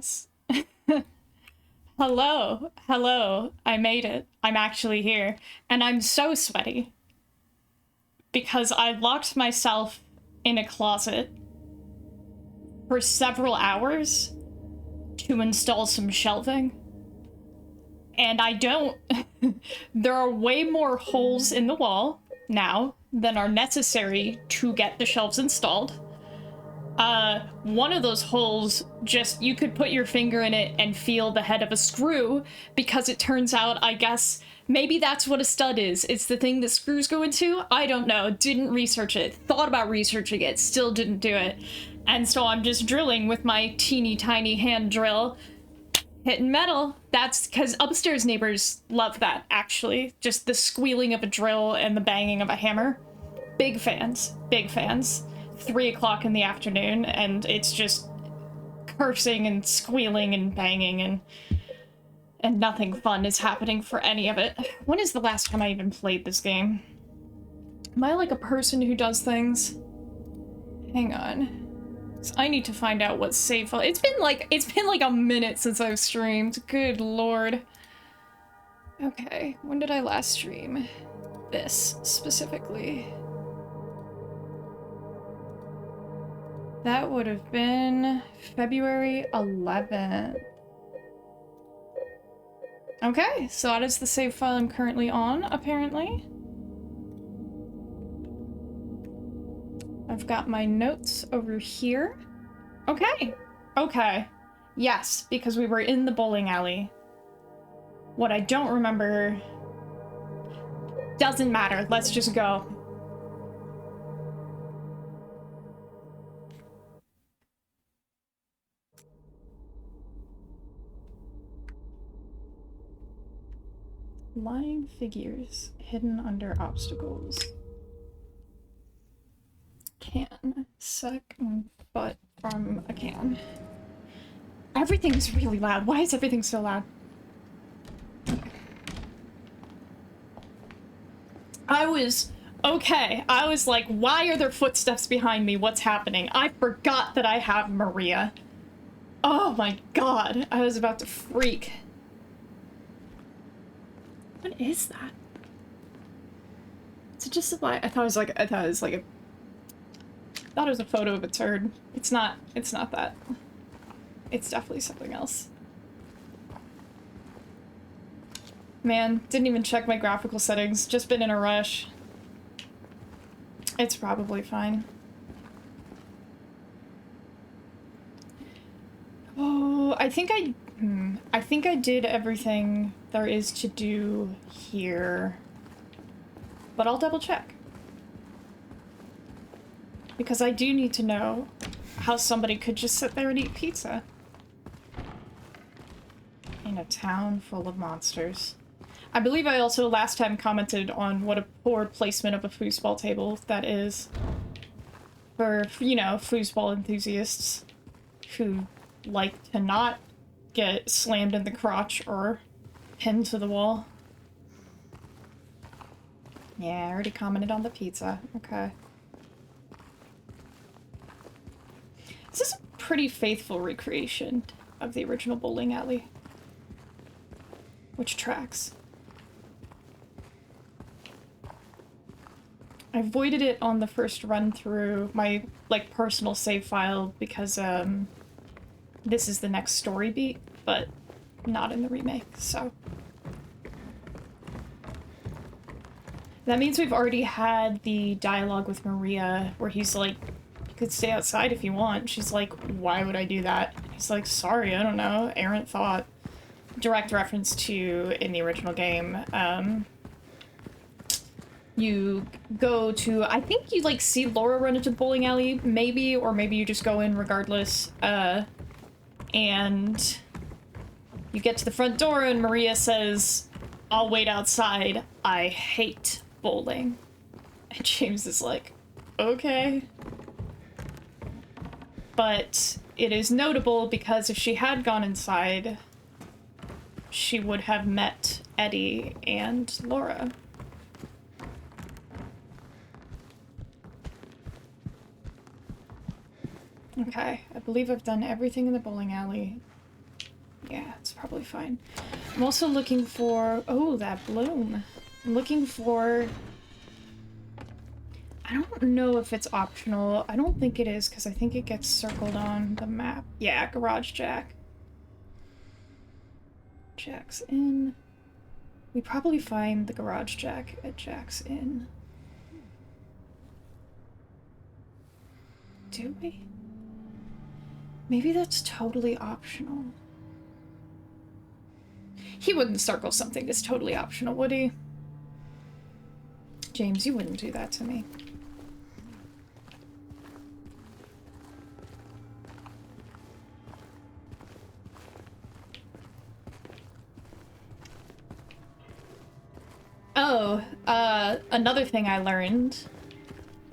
goodness. Hello, hello, I made it. I'm actually here. And I'm so sweaty. Because I locked myself in a closet for several hours to install some shelving. And I don't... There are way more holes in the wall now than are necessary to get the shelves installed. One of those holes, just, you could put your finger in it and feel the head of a screw, because it turns out, I guess, maybe that's what a stud is. It's the thing that screws go into? I don't know. Didn't research it. Thought about researching it. Still didn't do it. And so I'm just drilling with my teeny tiny hand drill, hitting metal. That's because upstairs neighbors love that, actually. Just the squealing of a drill and the banging of a hammer. Big fans. Big fans. 3 o'clock in the afternoon, and it's just cursing and squealing and banging, and nothing fun is happening for any of it. When is the last time I even played this game? Am I like a person who does things? Hang on. So I need to find out what save file. It's been like a minute since I've streamed. Good lord. Okay, when did I last stream? This specifically. That would have been February 11th. Okay, so that is the save file I'm currently on, apparently. I've got my notes over here. Okay, okay. Yes, because we were in the bowling alley. What I don't remember... Doesn't matter, let's just go. Lying figures hidden under obstacles. Can. Suck butt from a can. Everything's really loud. Why is everything so loud? I was like, why are there footsteps behind me? What's happening? I forgot that I have Maria. Oh my god. I was about to freak. What is that? Is it just a I thought it was like a thought it was a photo of a turd. It's not that. It's definitely something else. Man, didn't even check my graphical settings. Just been in a rush. It's probably fine. Oh, I think I did everything there is to do here. But I'll double check. Because I do need to know how somebody could just sit there and eat pizza. In a town full of monsters. I believe I also last time commented on what a poor placement of a foosball table that is. For, you know, foosball enthusiasts who like to not get slammed in the crotch or pinned to the wall. Yeah, I already commented on the pizza. Okay. This is a pretty faithful recreation of the original bowling alley. Which tracks. I avoided it on the first run through my, like, personal save file because, this is the next story beat, but not in the remake, so. That means we've already had the dialogue with Maria where he's like, you could stay outside if you want. She's like, why would I do that? He's like, sorry, I don't know, errant thought. Direct reference to, in the original game, you go to, I think you, like, see Laura run into the bowling alley, maybe, or maybe you just go in regardless, and you get to the front door and Maria says, I'll wait outside, I hate bowling. And James is like, okay. But it is notable because if she had gone inside, she would have met Eddie and Laura. Okay, I believe I've done everything in the bowling alley. Yeah, it's probably fine. I'm also looking for... Oh, that bloom. I'm looking for... I don't know if it's optional. I don't think it is, because I think it gets circled on the map. Yeah, garage jack. Jack's Inn. We probably find the garage jack at Jack's Inn. Do we? Maybe that's totally optional. He wouldn't circle something that's totally optional, would he? James, you wouldn't do that to me. Oh, another thing I learned.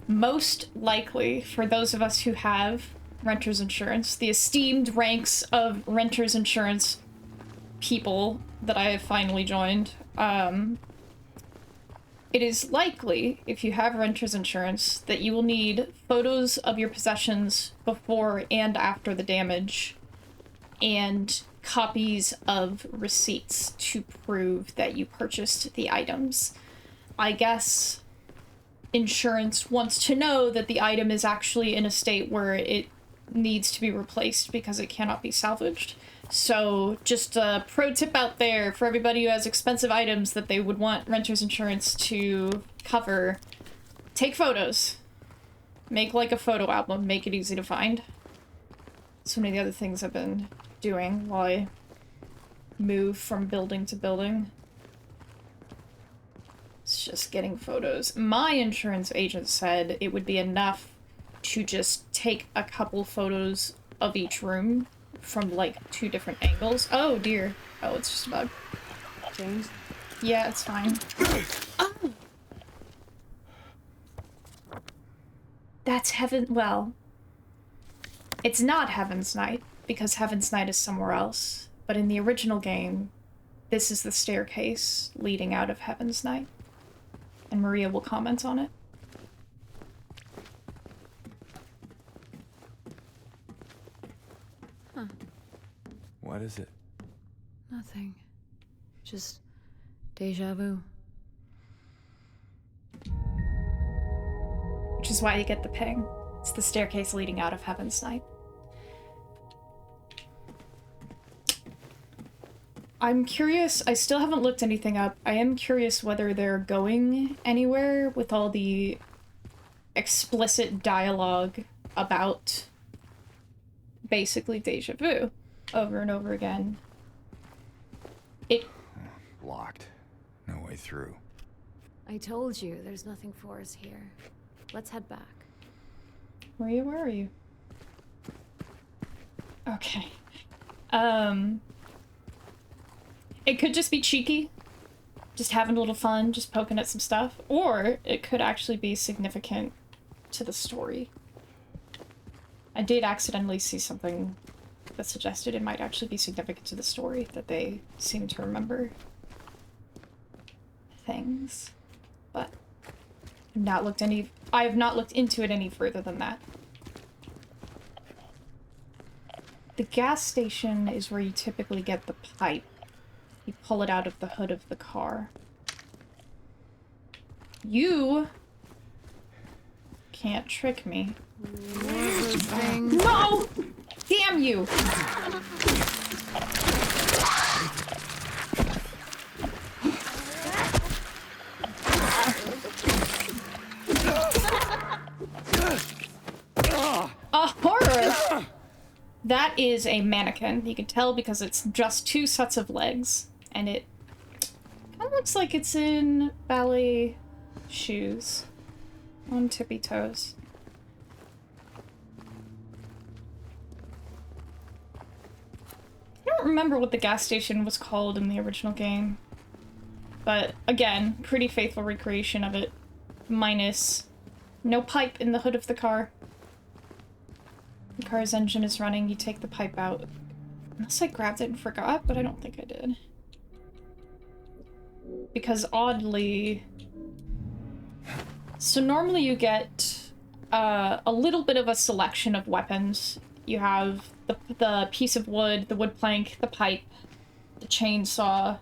Most likely, for those of us who have renter's insurance, the esteemed ranks of renter's insurance people that I have finally joined, it is likely, if you have renter's insurance, that you will need photos of your possessions before and after the damage, and copies of receipts to prove that you purchased the items. I guess insurance wants to know that the item is actually in a state where it needs to be replaced because it cannot be salvaged. So just a pro tip out there for everybody who has expensive items that they would want renter's insurance to cover. Take photos. Make like a photo album. Make it easy to find. So many of the other things I've been doing while I move from building to building. It's just getting photos. My insurance agent said it would be enough to just take a couple photos of each room from like 2 different angles. Oh dear. Oh, it's just a bug. James? Yeah, it's fine. Oh! That's heaven. Well, it's not Heaven's Night, because Heaven's Night is somewhere else. But in the original game, this is the staircase leading out of Heaven's Night. And Maria will comment on it. Huh. What is it? Nothing. Just deja vu. Which is why you get the ping. It's the staircase leading out of Heaven's Night. I'm curious, I still haven't looked anything up. I am curious whether they're going anywhere with all the explicit dialogue about basically deja vu over and over again. Locked. No way through. I told you, there's nothing for us here. Let's head back. Maria, where are you? Okay. It could just be cheeky, just having a little fun, just poking at some stuff, or it could actually be significant to the story. I did accidentally see something that suggested it might actually be significant to the story, that they seem to remember things, but I have not looked into it any further than that. The gas station is where you typically get the pipe. You pull it out of the hood of the car. You can't trick me. No! Damn you! A horror! That is a mannequin. You can tell because it's just 2 sets of legs. And it kind of looks like it's in ballet shoes. On tippy toes. I don't remember what the gas station was called in the original game. But, again, pretty faithful recreation of it. Minus no pipe in the hood of the car. The car's engine is running, you take the pipe out. Unless I grabbed it and forgot, but I don't think I did. Because oddly... So normally you get a little bit of a selection of weapons. You have the piece of wood, the wood plank, the pipe, the chainsaw.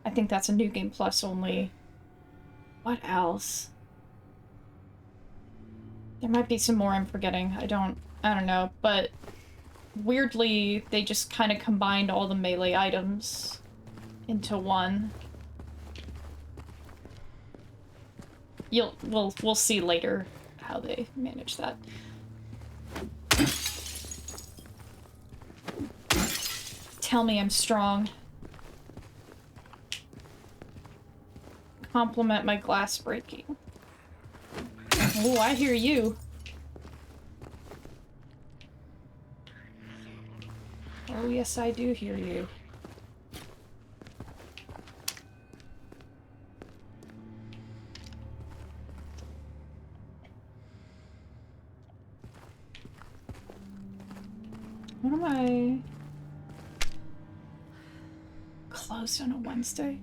I think that's a New Game Plus only. What else? There might be some more I'm forgetting. I don't know, but weirdly, they just kind of combined all the melee items into one. We'll see later how they manage that. Tell me I'm strong. Compliment my glass breaking. Oh, I hear you. Oh, yes, I do hear you. What am I... Closed on a Wednesday?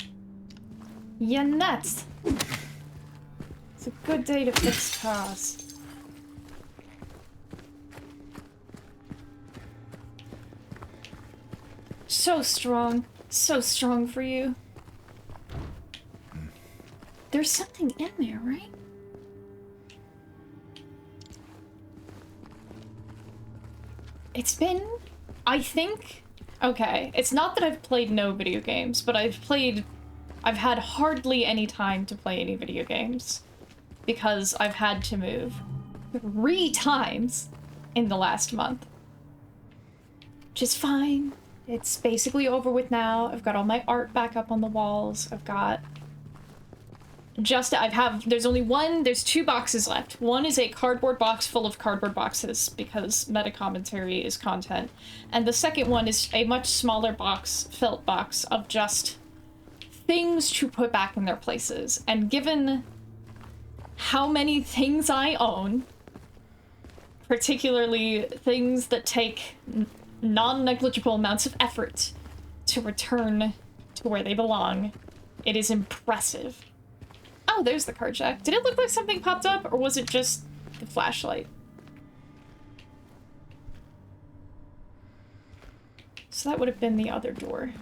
Yeah, nuts! It's a good day to fix cars. So strong for you. There's something in there, right? It's been, I think, okay, it's not that I've played no video games, but I've had hardly any time to play any video games because I've had to move 3 times in the last month. Which is fine. It's basically over with now. I've got all my art back up on the walls. I've got there's 2 boxes left. One is a cardboard box full of cardboard boxes because meta commentary is content. And the second one is a much smaller box, felt box, of just things to put back in their places. And given how many things I own, particularly things that take non-negligible amounts of effort to return to where they belong, it is impressive. Oh, there's the card jack. Did it look like something popped up, or was it just the flashlight? So that would have been the other door.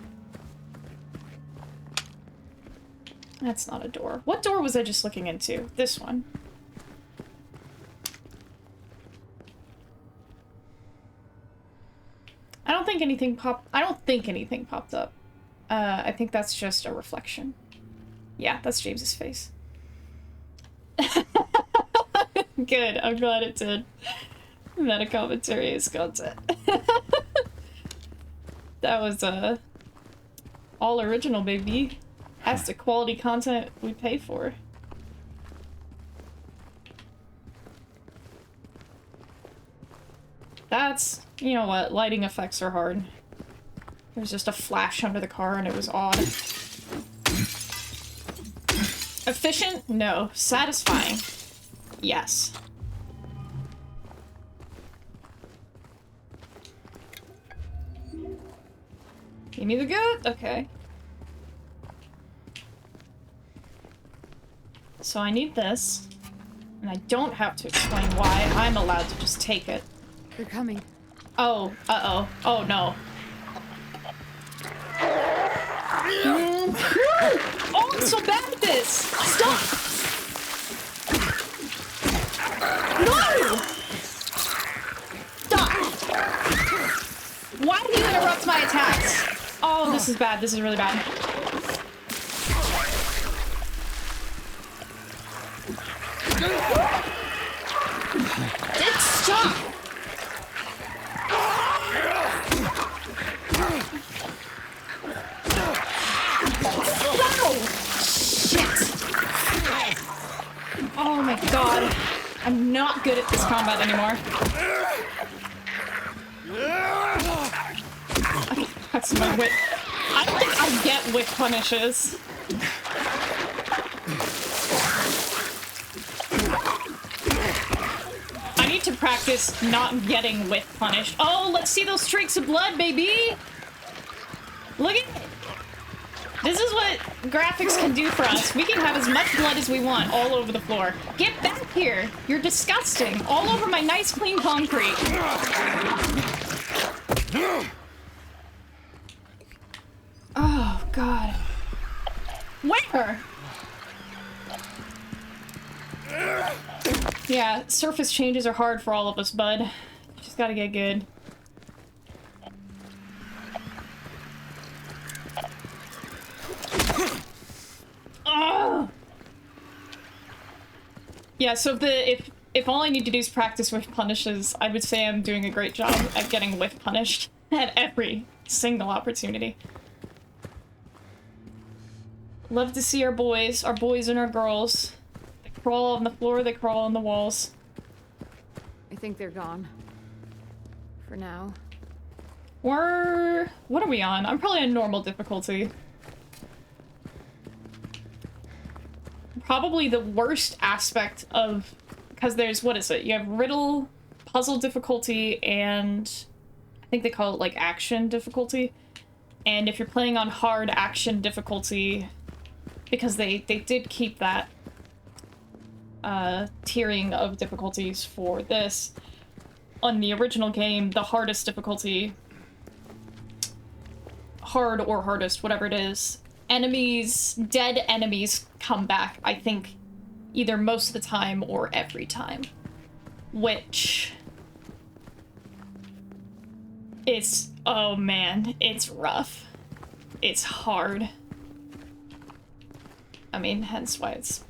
That's not a door. What door was I just looking into? This one. I don't think anything popped up. I think that's just a reflection. Yeah, that's James's face. Good, I'm glad it did. Meta commentary is content. That was all original, baby. That's the quality content we pay for. That's, you know what, lighting effects are hard. There's just a flash under the car and it was odd. Efficient? No. Satisfying? Yes. Give me the good? Okay. So I need this, and I don't have to explain why. I'm allowed to just take it. They're coming. Oh, uh-oh. Oh, no. Oh, I'm so bad at this! Stop! No! Stop! Why do you interrupt my attacks? Oh, this is bad. This is really bad. Stop! Oh my god. I'm not good at this combat anymore. That's my wit. I don't think I get wit punishes. I need to practice not getting wit punished. Oh, let's see those streaks of blood, baby! Look at it! This is what graphics can do for us. We can have as much blood as we want all over the floor. Get back here! You're disgusting! All over my nice clean concrete. Oh, God. Where? Yeah, surface changes are hard for all of us, bud. Just gotta get good. Oh! Yeah, so if all I need to do is practice whiff punishes, I would say I'm doing a great job at getting whiff punished at every single opportunity. Love to see our boys and our girls. They crawl on the floor, they crawl on the walls. I think they're gone. For now. What are we on? I'm probably on normal difficulty. Probably the worst aspect of, because there's, what is it? You have riddle, puzzle difficulty, and I think they call it like action difficulty. And if you're playing on hard action difficulty, because they did keep that tiering of difficulties for this. On the original game, the hardest difficulty, hard or hardest, whatever it is, dead enemies come back, I think, either most of the time or every time. Which it's, oh man, it's rough. It's hard. I mean, hence why it's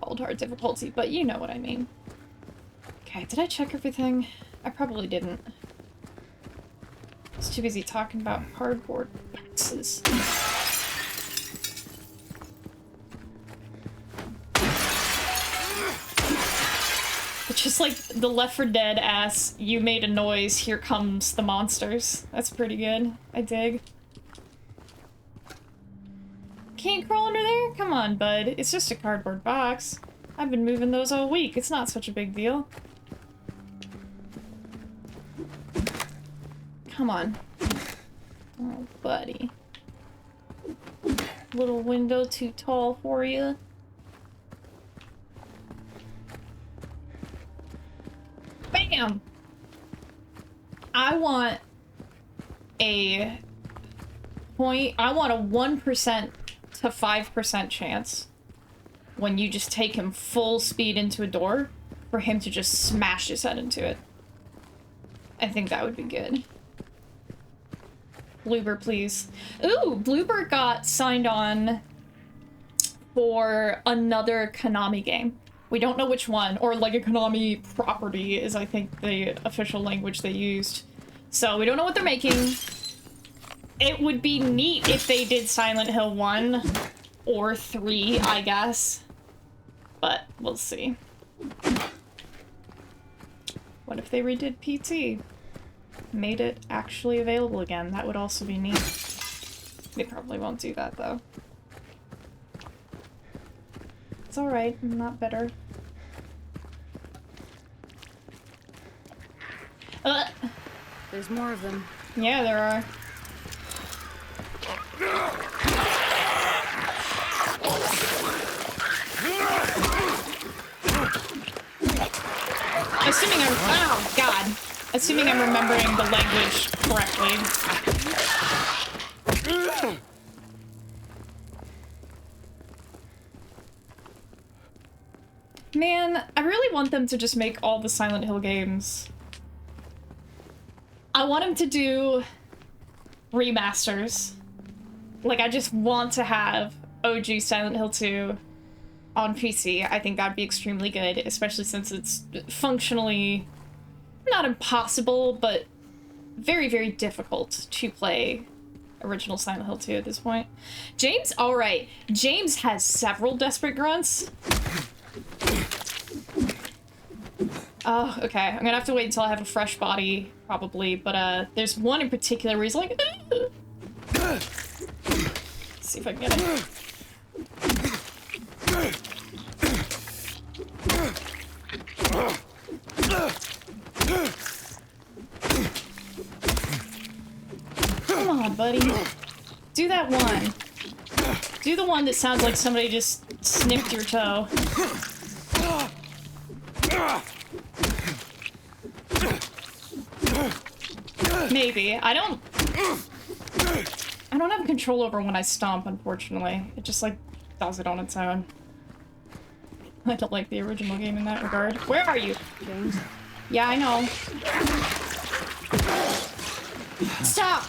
called hard difficulty, but you know what I mean. Okay, did I check everything? I probably didn't. I was too busy talking about cardboard boxes. It's just like the Left 4 Dead ass, you made a noise, here comes the monsters. That's pretty good. I dig. Can't crawl under there? Come on, bud. It's just a cardboard box. I've been moving those all week. It's not such a big deal. Come on. Oh, buddy. Little window too tall for you. Bam! I want a 1% to 5% chance when you just take him full speed into a door for him to just smash his head into it. I think that would be good. Bloober, please. Ooh, Bloober got signed on for another Konami game. We don't know which one, or like a Konami property is, I think, the official language they used. So we don't know what they're making. It would be neat if they did Silent Hill 1 or 3, I guess. But we'll see. What if they redid PT? Made it actually available again? That would also be neat. They probably won't do that, though. It's alright, I'm not better. There's more of them. Yeah, there are. Assuming I'm remembering the language correctly. Man, I really want them to just make all the Silent Hill games. I want them to do remasters. Like, I just want to have OG Silent Hill 2 on PC. I think that'd be extremely good, especially since it's functionally not impossible, but very, very difficult to play original Silent Hill 2 at this point. James, alright. James has several desperate grunts. Oh, okay. I'm gonna have to wait until I have a fresh body, probably, but there's one in particular where he's like, let's see if I can get it. Come on, buddy. Do that one. Do the one that sounds like somebody just snipped your toe. Maybe. I don't have control over when I stomp, unfortunately. It just, like, does it on its own. I don't like the original game in that regard. Where are you? James? Yeah, I know. Stop!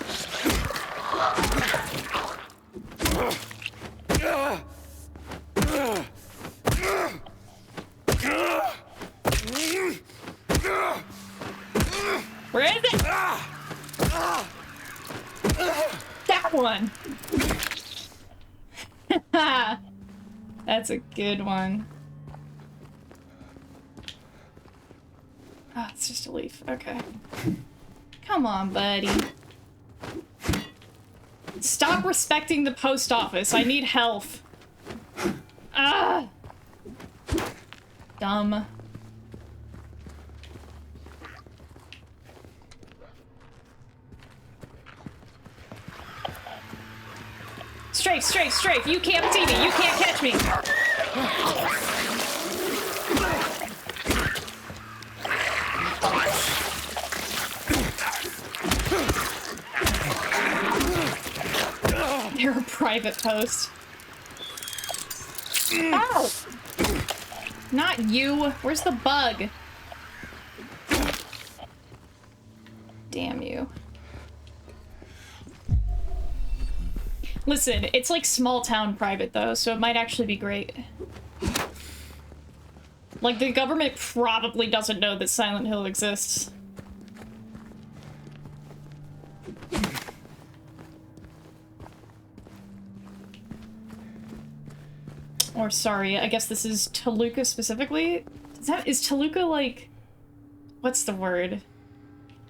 Where is it? That one! That's a good one. Oh, it's just a leaf. Okay. Come on, buddy. Stop respecting the post office. I need health. Ah! Dumb. Strafe, strafe, strafe! You can't see me! You can't catch me! They're a private post. Ow! Not you! Where's the bug? Damn you. Listen, it's like small town private though, so it might actually be great. Like, the government probably doesn't know that Silent Hill exists. Or sorry, I guess this is Toluca specifically? Is Toluca like... What's the word?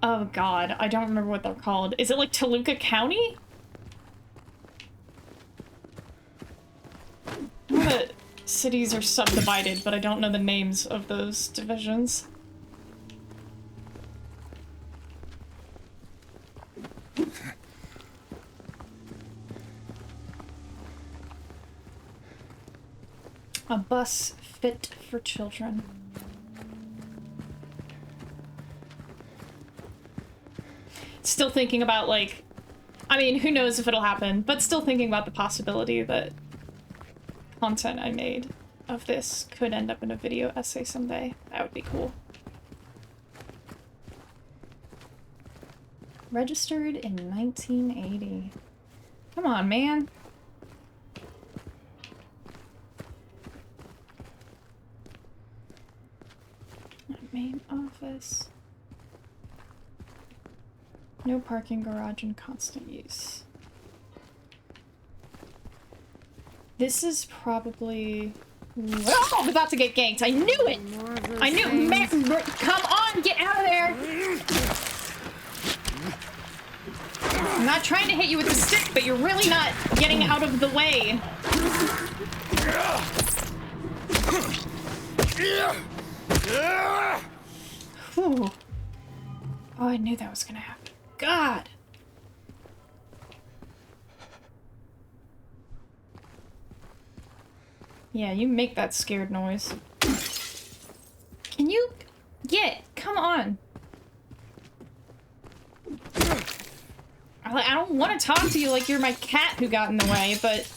Oh god, I don't remember what they're called. Is it like Toluca County? I know that cities are subdivided, but I don't know the names of those divisions. A bus fit for children. Still thinking about, like... I mean, who knows if it'll happen, but still thinking about the possibility that content I made of this could end up in a video essay someday. That would be cool. Registered in 1980. Come on, man. Main office. No parking garage in constant use. This is probably... Oh, I'm about to get ganked. I knew it! I knew it! Come on, get out of there! I'm not trying to hit you with the stick, but you're really not getting out of the way. Whew. Oh, I knew that was gonna happen. God! Yeah, you make that scared noise. Can you get? Come on. I don't want to talk to you like you're my cat who got in the way, but...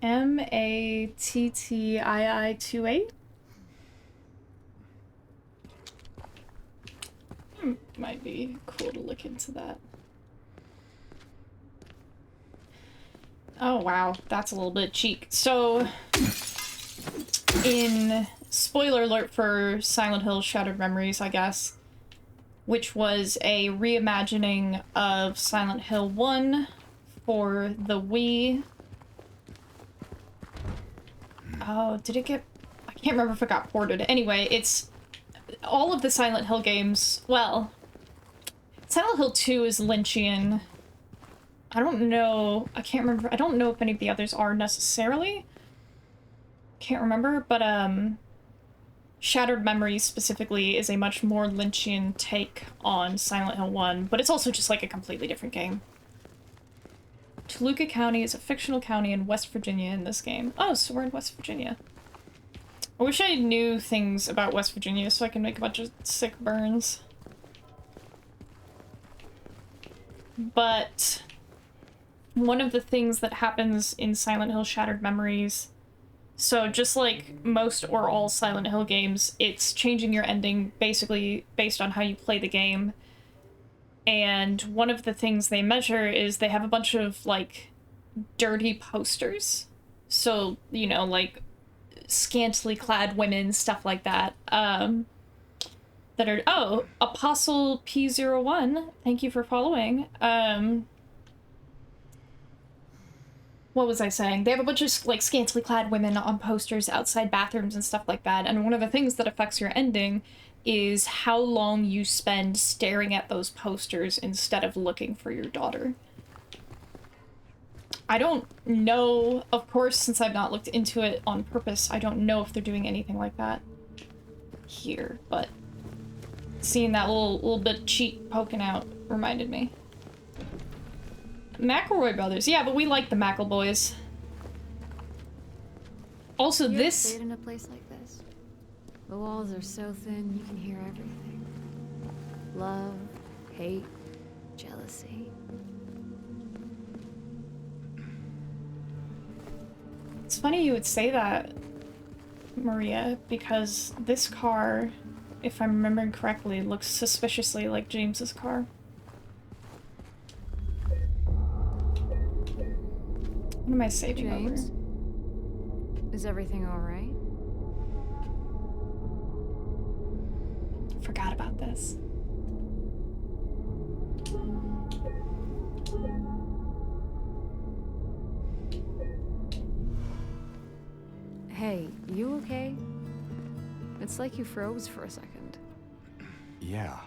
MATTII28? Might be cool to look into that. Oh wow, that's a little bit cheek. So, in spoiler alert for Silent Hill Shattered Memories, I guess, which was a reimagining of Silent Hill 1 for the Wii. Oh, did it get... I can't remember if it got ported. Anyway, it's... all of the Silent Hill games... Well... Silent Hill 2 is Lynchian. I don't know... I can't remember... I don't know if any of the others are necessarily. Can't remember, but, Shattered Memories specifically is a much more Lynchian take on Silent Hill 1, but it's also just, like, a completely different game. Toluca County is a fictional county in West Virginia in this game. Oh, so we're in West Virginia. I wish I knew things about West Virginia so I can make a bunch of sick burns. But one of the things that happens in Silent Hill Shattered Memories, so just like most or all Silent Hill games, it's changing your ending basically based on how you play the game. And one of the things they measure is they have a bunch of like dirty posters. So, you know, like scantily clad women, stuff like that, that are, oh, Apostle P01, thank you for following. What was I saying? They have a bunch of like scantily clad women on posters outside bathrooms and stuff like that, and one of the things that affects your ending is how long you spend staring at those posters instead of looking for your daughter. I don't know, of course, since I've not looked into it on purpose, I don't know if they're doing anything like that here, but seeing that little bit of cheek poking out reminded me. McElroy brothers, yeah, but we like the McElboys. Also, You this... stayed in a place like this? The walls are so thin, you can hear everything. Love, hate, jealousy. It's funny you would say that, Maria, because this car, if I'm remembering correctly, looks suspiciously like James's car. What am I saving James? over? Is everything alright? Forgot about this. Hey, you okay? It's like you froze for a second. Yeah,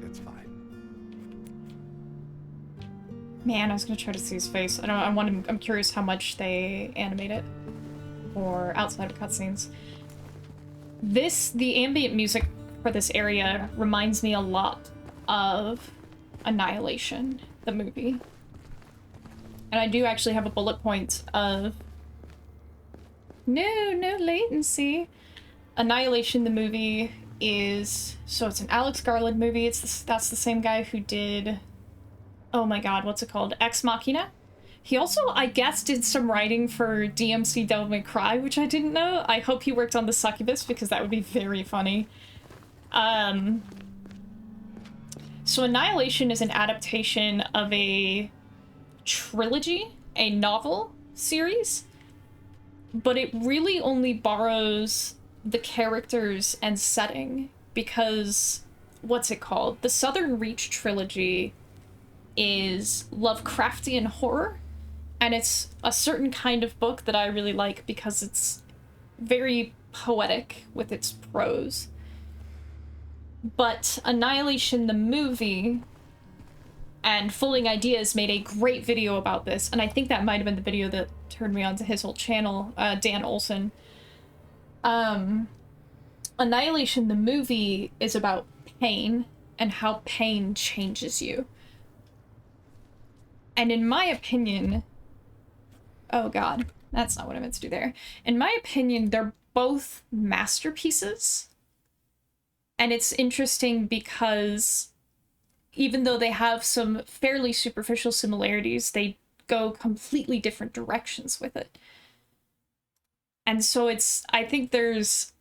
it's fine. Man, I was gonna try to see his face. I'm curious how much they animate it. Or outside of cutscenes. The ambient music for this area reminds me a lot of Annihilation, the movie. And I do actually have a bullet point of no latency. Annihilation, the movie, is, so it's an Alex Garland movie. That's the same guy who did, oh my god, what's it called? Ex Machina? He also, I guess, did some writing for DMC Devil May Cry, which I didn't know. I hope he worked on The Succubus, because that would be very funny. So Annihilation is an adaptation of a trilogy, a novel series, but it really only borrows the characters and setting because, what's it called? The Southern Reach trilogy is Lovecraftian horror, and it's a certain kind of book that I really like because it's very poetic with its prose. But Annihilation, the movie, and Fulling Ideas made a great video about this, and I think that might have been the video that turned me onto his whole channel, Dan Olson. Annihilation, the movie, is about pain and how pain changes you. And in my opinion, oh god, that's not what I meant to do there. In my opinion, they're both masterpieces. And it's interesting because even though they have some fairly superficial similarities, they go completely different directions with it. And so I think there's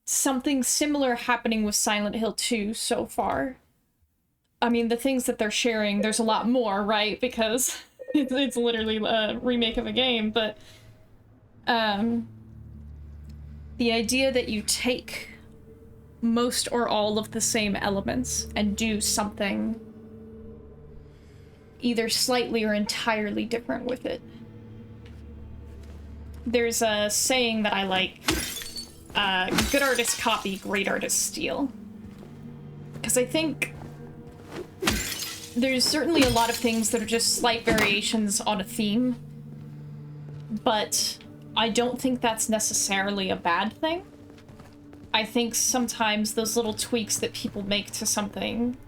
something similar happening with Silent Hill 2 so far. I mean, the things that they're sharing, there's a lot more, right? Because it's literally a remake of a game, but the idea that you take most or all of the same elements and do something either slightly or entirely different with it. There's a saying that I like, good artists copy, great artists steal. Because I think there's certainly a lot of things that are just slight variations on a theme, but I don't think that's necessarily a bad thing. I think sometimes those little tweaks that people make to something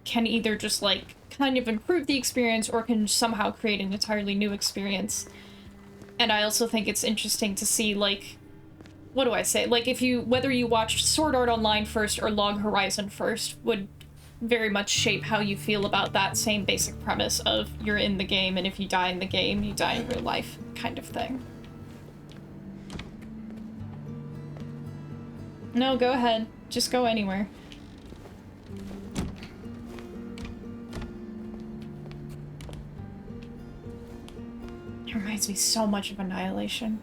can either just, like, kind of improve the experience or can somehow create an entirely new experience. And I also think it's interesting to see, like, what do I say? Like, if you, whether you watched Sword Art Online first or Log Horizon first would very much shape how you feel about that same basic premise of you're in the game, and if you die in the game, you die in real life kind of thing. No, go ahead. Just go anywhere. It reminds me so much of Annihilation.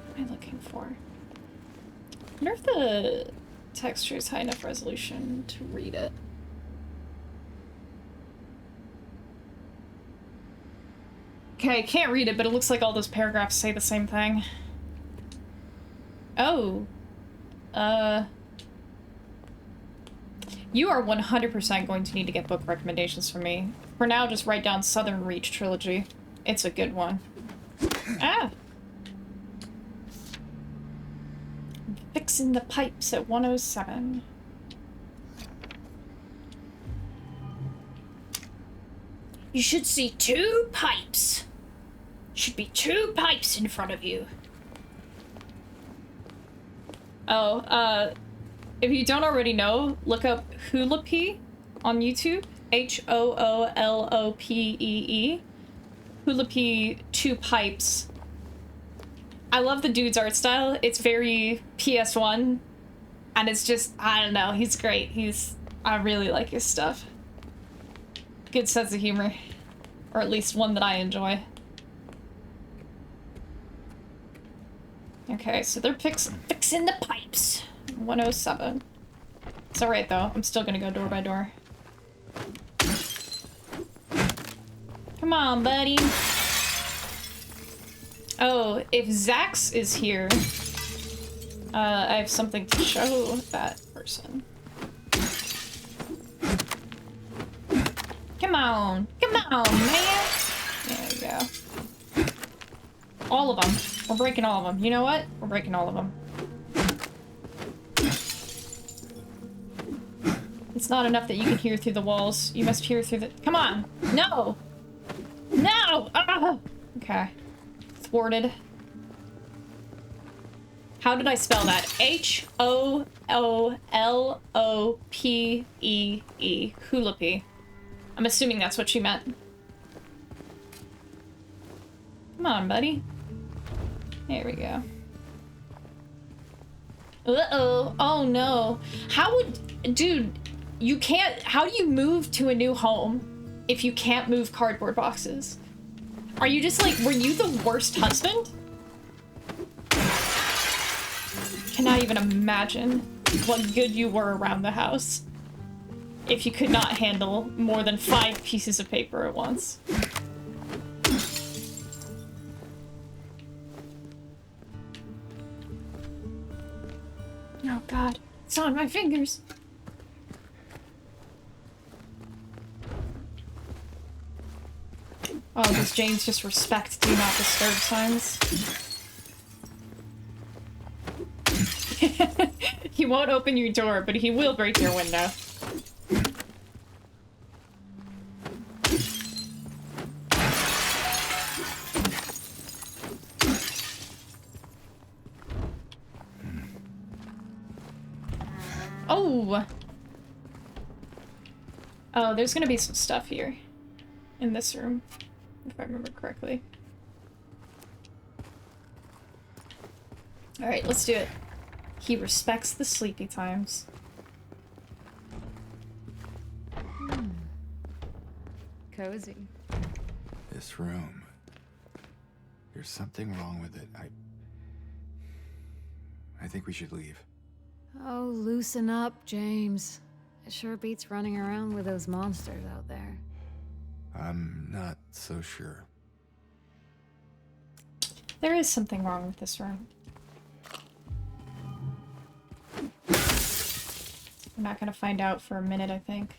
What am I looking for? I wonder if the texture is high enough resolution to read it. Okay, I can't read it, but it looks like all those paragraphs say the same thing. Oh. You are 100% going to need to get book recommendations from me. For now, just write down Southern Reach Trilogy. It's a good one. Ah! Fixing the pipes at 107. You should see 2 pipes. Should be 2 pipes in front of you. Oh, if you don't already know, look up Hoolopee on YouTube. Hoolopee. Hoolopee 2 pipes. I love the dude's art style. It's very PS1. And it's just, I don't know, he's great. I really like his stuff. Good sense of humor. Or at least one that I enjoy. Okay, so they're fixing the pipes. 107. It's alright though, I'm still gonna go door by door. Come on, buddy. Oh, if Zax is here, I have something to show that person. Come on, man. There we go. All of them. We're breaking all of them. You know what? We're breaking all of them. It's not enough that you can hear through the walls. You must hear through the... Come on! No! No! Ah! Okay. Thwarted. How did I spell that? Hoolopee. Hoolopee. I'm assuming that's what she meant. Come on, buddy. There we go. Uh-oh. Oh, no. How would... Dude, you can't... How do you move to a new home if you can't move cardboard boxes? Are you just like... Were you the worst husband? Cannot even imagine what good you were around the house if you could not handle more than 5 pieces of paper at once. Oh god, it's on my fingers. Oh, does James just respect do not disturb signs? He won't open your door, but he will break your window. Oh! Oh, there's gonna be some stuff here. In this room. If I remember correctly. Alright, let's do it. He respects the sleepy times. Cozy. This room. There's something wrong with it. I think we should leave. Oh, loosen up, James. It sure beats running around with those monsters out there. I'm not so sure. There is something wrong with this room. We're not gonna find out for a minute, I think.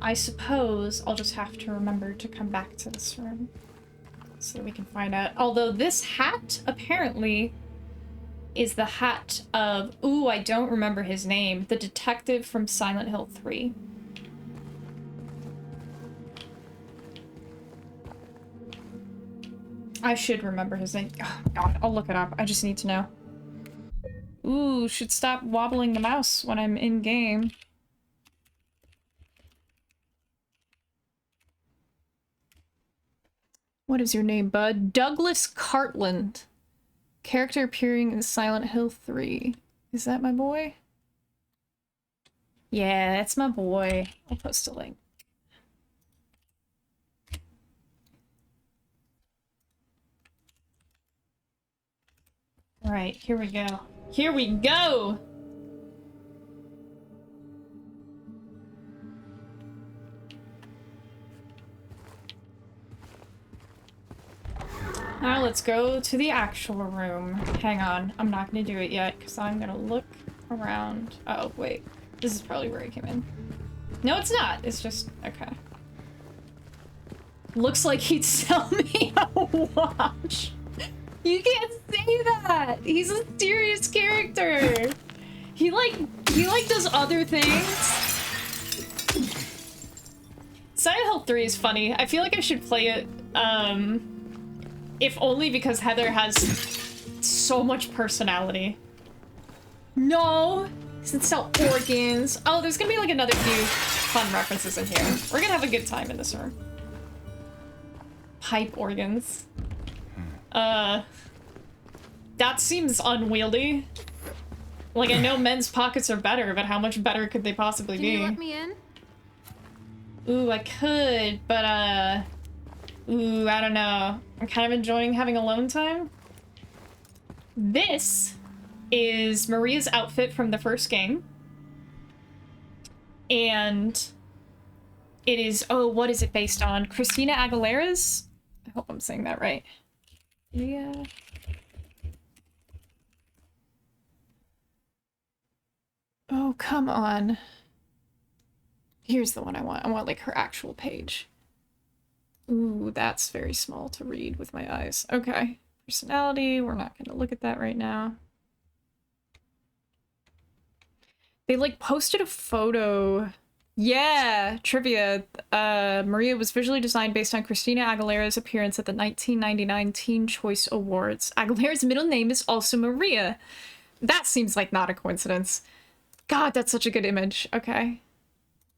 I suppose I'll just have to remember to come back to this room so that we can find out. Although this hat apparently is the hat of, ooh, I don't remember his name, the detective from Silent Hill 3. I should remember his name. Oh, God, I'll look it up. I just need to know. Ooh, should stop wobbling the mouse when I'm in game. What is your name, bud? Douglas Cartland. Character appearing in Silent Hill 3. Is that my boy? Yeah, that's my boy. I'll post a link. Alright, here we go. Here we go! Now let's go to the actual room. Hang on, I'm not gonna do it yet, because I'm gonna look around. Oh, wait. This is probably where I came in. No, it's not. It's just... okay. Looks like he'd sell me a watch. You can't say that! He's a serious character! He does other things. Silent Hill 3 is funny. I feel like I should play it, if only because Heather has so much personality. No! He doesn't sell organs. Oh, there's gonna be like another few fun references in here. We're gonna have a good time in this room. Pipe organs. That seems unwieldy. Like, I know men's pockets are better, but how much better could they possibly be? Can you let me in? Ooh, I could, but, ooh, I don't know. I'm kind of enjoying having alone time. This is Maria's outfit from the first game. And it is, oh, what is it based on? Christina Aguilera's? I hope I'm saying that right. Yeah. Oh, come on. Here's the one I want. I want, like, her actual page. Ooh, that's very small to read with my eyes. Okay. Personality, we're not gonna look at that right now. They, like, posted a photo. Yeah, trivia. Maria was visually designed based on Christina Aguilera's appearance at the 1999 Teen Choice Awards. Aguilera's middle name is also Maria. That seems like not a coincidence. God, that's such a good image. Okay.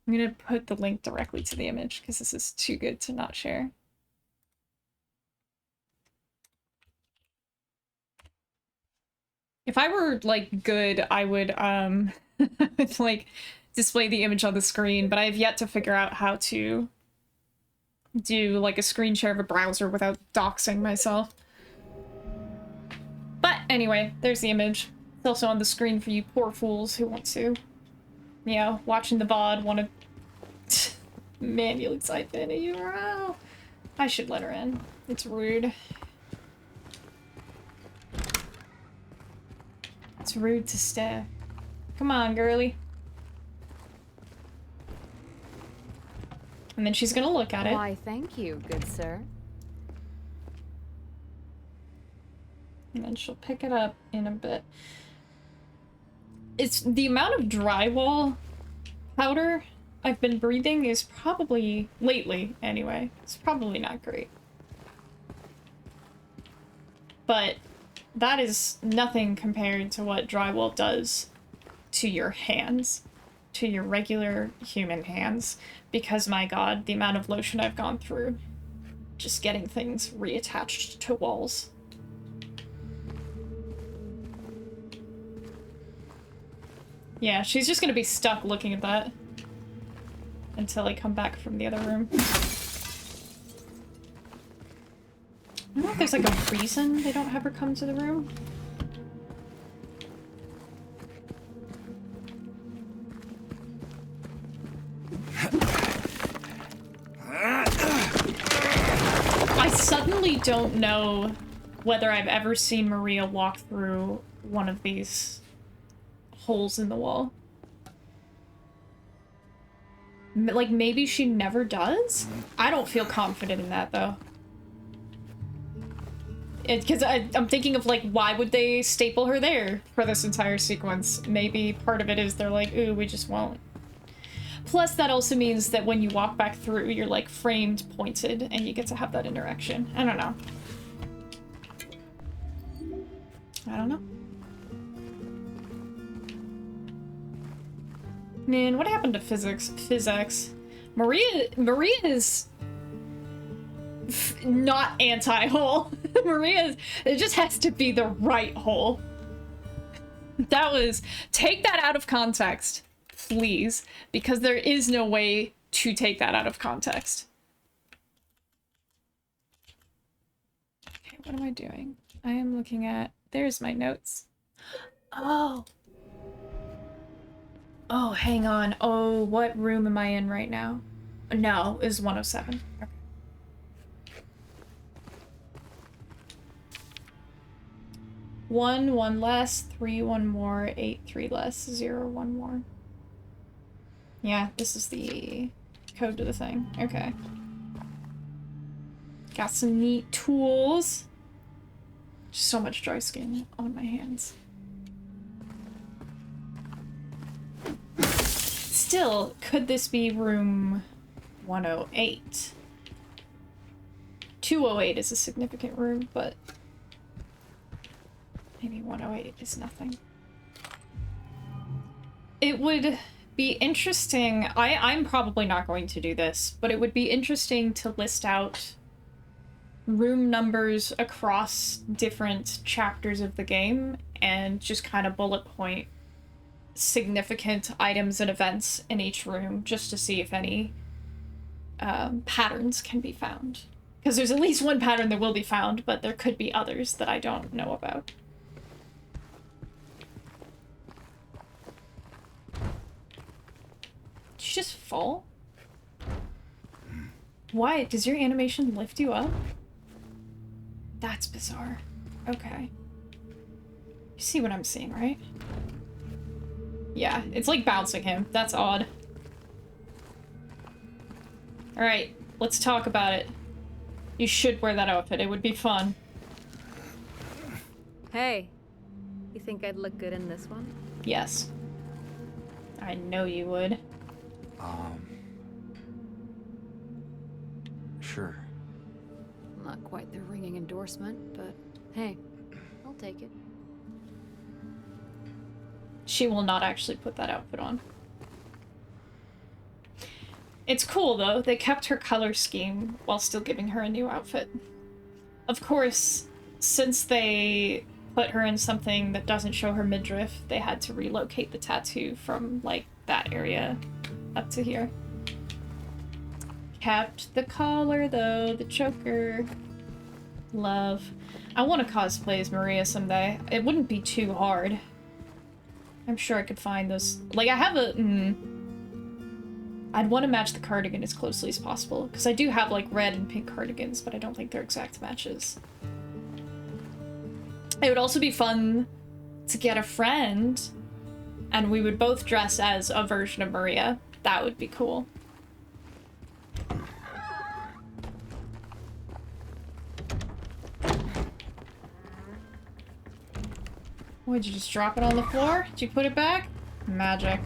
I'm gonna put the link directly to the image because this is too good to not share. If I were, like, good, I would, like, display the image on the screen, but I have yet to figure out how to do, like, a screen share of a browser without doxing myself. But anyway, there's the image. It's also on the screen for you poor fools who want to, you know, watching the VOD, want to manually type in a URL. I should let her in. It's rude. It's rude to stare. Come on, girly. And then she's gonna look at it. Why, thank you, good sir. And then she'll pick it up in a bit. It's the amount of drywall powder I've been breathing is probably, lately anyway, it's probably not great. But that is nothing compared to what drywall does to your hands, to your regular human hands, because my god, the amount of lotion I've gone through just getting things reattached to walls. Yeah, she's just gonna be stuck looking at that until I come back from the other room. I don't know if there's like a reason they don't have her come to the room. I suddenly don't know whether I've ever seen Maria walk through one of these holes in the wall. Like, maybe she never does? I don't feel confident in that, though. Because I'm thinking of, like, why would they staple her there for this entire sequence? Maybe part of it is they're like, ooh, we just won't. Plus, that also means that when you walk back through, you're, like, framed, pointed, and you get to have that interaction. I don't know. I don't know. Man, what happened to physics? Maria is not anti-hole. Maria, it just has to be the right hole. That was, take that out of context, please, because there is no way to take that out of context. Okay, what am I doing? I am looking at, there's my notes. Oh. Oh, hang on. Oh, what room am I in right now? No, is 107. Okay. One less, 3 1 more, 8 3 less, 0 1 more. Yeah, this is the code to the thing. Okay. Got some neat tools. So much dry skin on my hands. Still, could this be room 108? 208 is a significant room, but maybe 108 is nothing. It would be interesting. I'm probably not going to do this, but it would be interesting to list out room numbers across different chapters of the game and just kind of bullet point significant items and events in each room just to see if any patterns can be found. Because there's at least one pattern that will be found, but there could be others that I don't know about. Did you just fall? Why? Does your animation lift you up? That's bizarre. Okay. You see what I'm seeing, right? Yeah, it's like bouncing him. That's odd. Alright, let's talk about it. You should wear that outfit. It would be fun. Hey, you think I'd look good in this one? Yes. I know you would. Sure. Not quite the ringing endorsement, but hey, I'll take it. She will not actually put that outfit on. It's cool, though. They kept her color scheme while still giving her a new outfit. Of course, since they put her in something that doesn't show her midriff, they had to relocate the tattoo from, like, that area up to here. Kept the collar, though. The choker. Love. I want to cosplay as Maria someday. It wouldn't be too hard. I'm sure I could find those. Like, I have a... I'd want to match the cardigan as closely as possible, because I do have, like, red and pink cardigans, but I don't think they're exact matches. It would also be fun to get a friend, and we would both dress as a version of Maria. That would be cool. Would you just drop it on the floor? Did you put it back? Magic.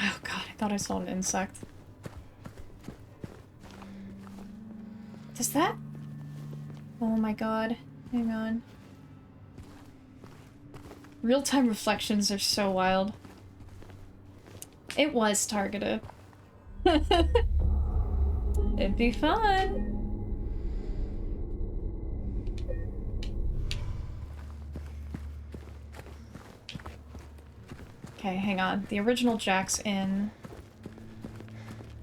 Oh god, I thought I saw an insect. Does that? Oh my god. Hang on. Real-time reflections are so wild. It was targeted. It'd be fun. Okay, hang on. The original Jack's in.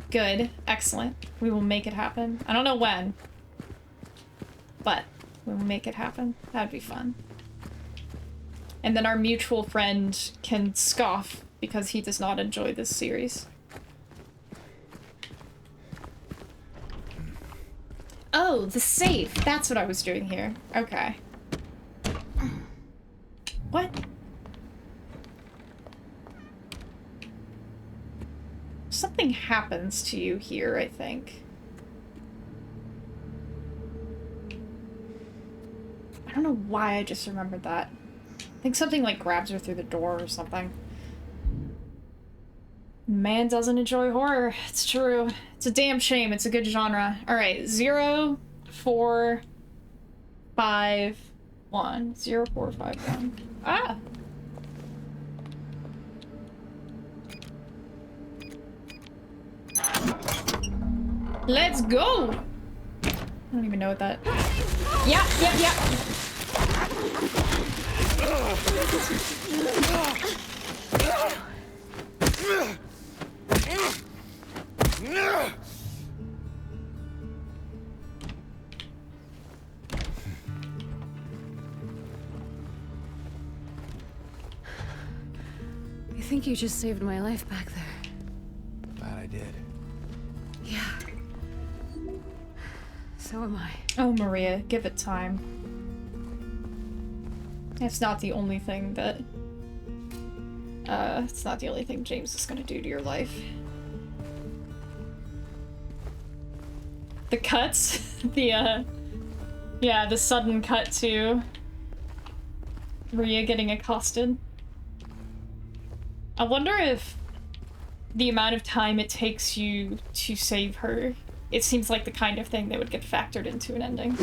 Good. Excellent. We will make it happen. I don't know when, but we will make it happen. That'd be fun. And then our mutual friend can scoff because he does not enjoy this series. Oh, the safe. That's what I was doing here. Okay. What? Something happens to you here, I think. I don't know why I just remembered that. I think something like grabs her through the door or something. Man doesn't enjoy horror. It's true. It's a damn shame. It's a good genre. Alright, 0, 4, 5, 1. 0, 4, 5, 1. Ah! Let's go! I don't even know what that... Yeah. I think you just saved my life back there. Glad I did. Yeah. So am I. Oh, Maria, give it time. It's not the only thing that... it's not the only thing James is gonna do to your life. The cuts? Yeah, the sudden cut to Maria getting accosted. I wonder if the amount of time it takes you to save her, it seems like the kind of thing that would get factored into an ending.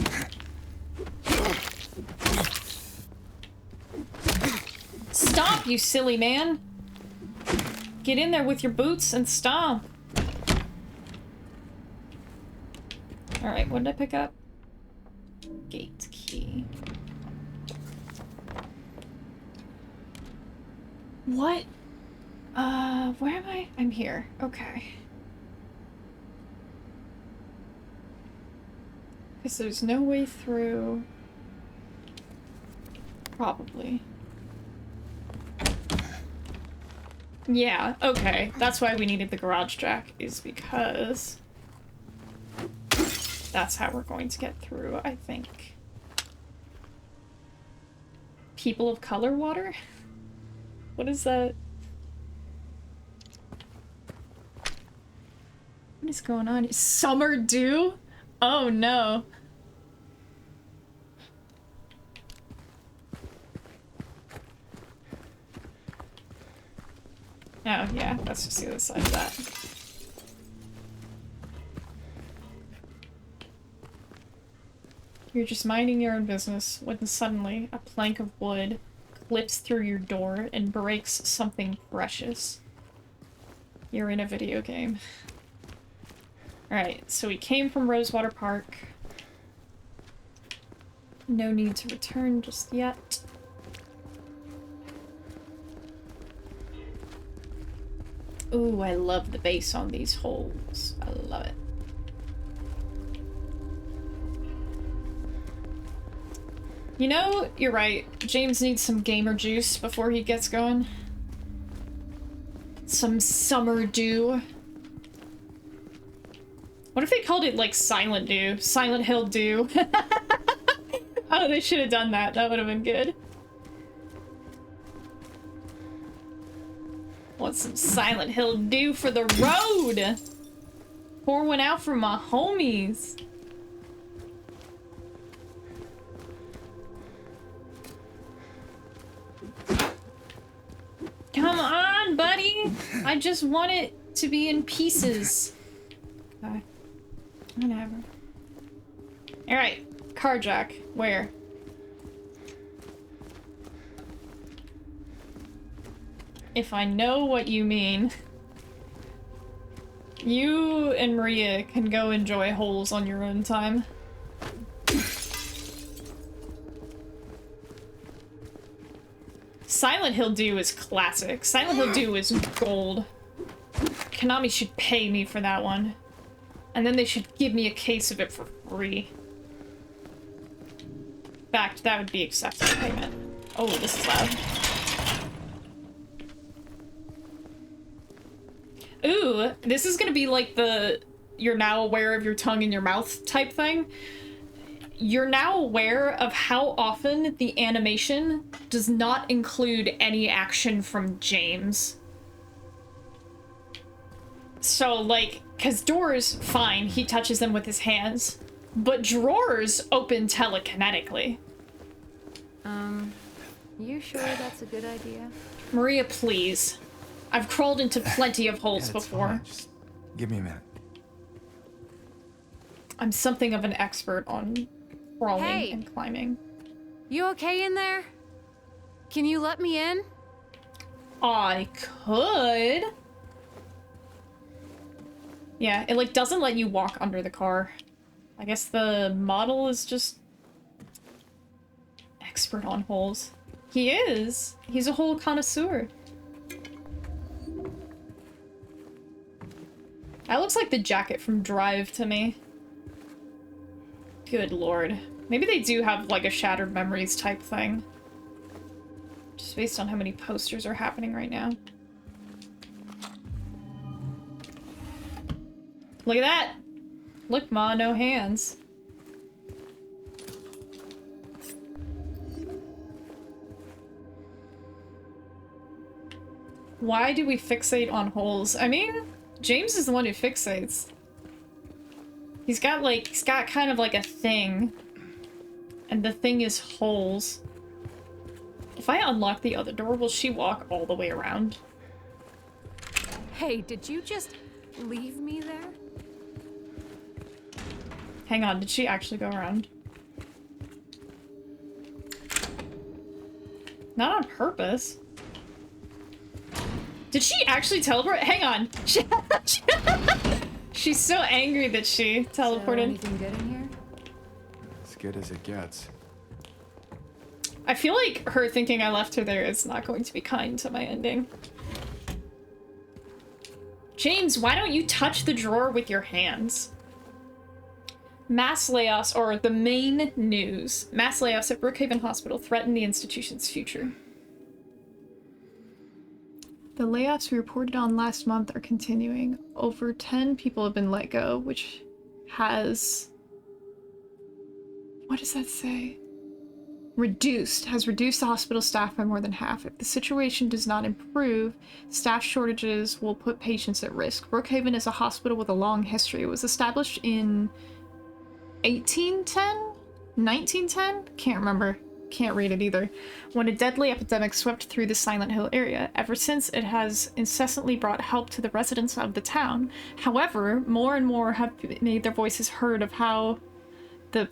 Stomp, you silly man! Get in there with your boots and stomp! Alright, what did I pick up? Gate key. What? Where am I? I'm here. Okay. Because there's no way through. Probably. Yeah, okay. That's why we needed the garage jack, is because that's how we're going to get through, I think. People of color water? What is that? What is going on? Summer dew? Oh no. Oh yeah, that's just the other side of that. You're just minding your own business when suddenly a plank of wood clips through your door and breaks something precious. You're in a video game. Alright, so we came from Rosewater Park. No need to return just yet. Ooh, I love the base on these holes. I love it. You know, you're right. James needs some gamer juice before he gets going. Some summer dew. What if they called it, like, Silent Dew? Silent Hill Dew. Oh, they should have done that. That would have been good. Want some Silent Hill Dew for the road! Pour one out for my homies. Come on, buddy! I just want it to be in pieces. Okay. Whatever. Alright, car jack. Where? If I know what you mean. You and Maria can go enjoy holes on your own time. Silent Hill Dew is classic. Silent Hill Dew is gold. Konami should pay me for that one. And then they should give me a case of it for free. In fact, that would be acceptable payment. Oh, this is loud. Ooh, this is gonna be like the you're now aware of your tongue in your mouth type thing. You're now aware of how often the animation does not include any action from James. So, like, because doors, fine, he touches them with his hands, but drawers open telekinetically. You sure that's a good idea? Maria, please. I've crawled into plenty of holes Yeah, it's before. fine. Just give me a minute. I'm something of an expert on crawling Hey. and climbing. You okay in there? Can you let me in? I could. Yeah, it like doesn't let you walk under the car. I guess the model is just expert on holes. He is. He's a hole connoisseur. That looks like the jacket from Drive to me. Good lord. Maybe they do have like a Shattered Memories type thing. Just based on how many posters are happening right now. Look at that! Look, Ma, no hands. Why do we fixate on holes? I mean, James is the one who fixates. He's got kind of like a thing. And the thing is holes. If I unlock the other door, will she walk all the way around? Hey, did you just leave me there? Hang on, did she actually go around? Not on purpose. Did she actually teleport? Hang on. She's so angry that she So teleported. anything good in here? As good as it gets. I feel like her thinking I left her there is not going to be kind to my ending. James, why don't you touch the drawer with your hands? Mass layoffs, or the main news. Mass layoffs at Brookhaven Hospital threaten the institution's future. The layoffs we reported on last month are continuing. Over 10 people have been let go, which has... What does that say? Has reduced the hospital staff by more than half. If the situation does not improve, staff shortages will put patients at risk. Brookhaven is a hospital with a long history. It was established in 1810? 1910? Can't remember. Can't read it either. When a deadly epidemic swept through the Silent Hill area. Ever since, it has incessantly brought help to the residents of the town. However, more and more have made their voices heard of how the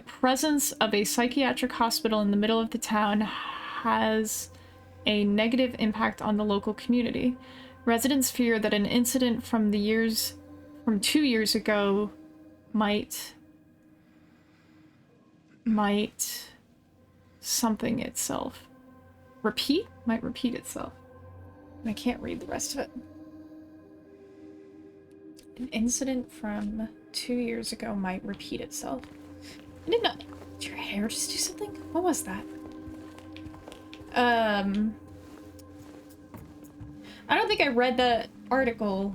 presence of a psychiatric hospital in the middle of the town has a negative impact on the local community. Residents fear that an incident from 2 years ago might something itself. Might repeat itself. And I can't read the rest of it. An incident from 2 years ago might repeat itself. I did not... Did your hair just do something? What was that? I don't think I read that article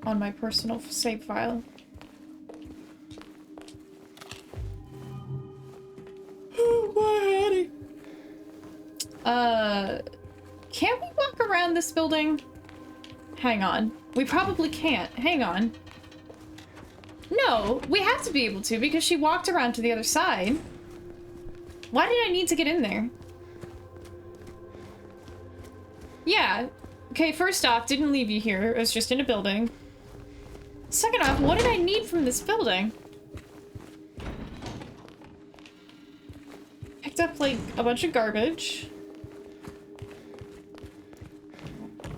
on my personal save file. Oh, my honey. Can't we walk around this building? Hang on. We probably can't. Hang on. No, we have to be able to because she walked around to the other side. Why did I need to get in there? Yeah. Okay, first off, didn't leave you here. It was just in a building. Second off, what did I need from this building? Picked up, like, a bunch of garbage.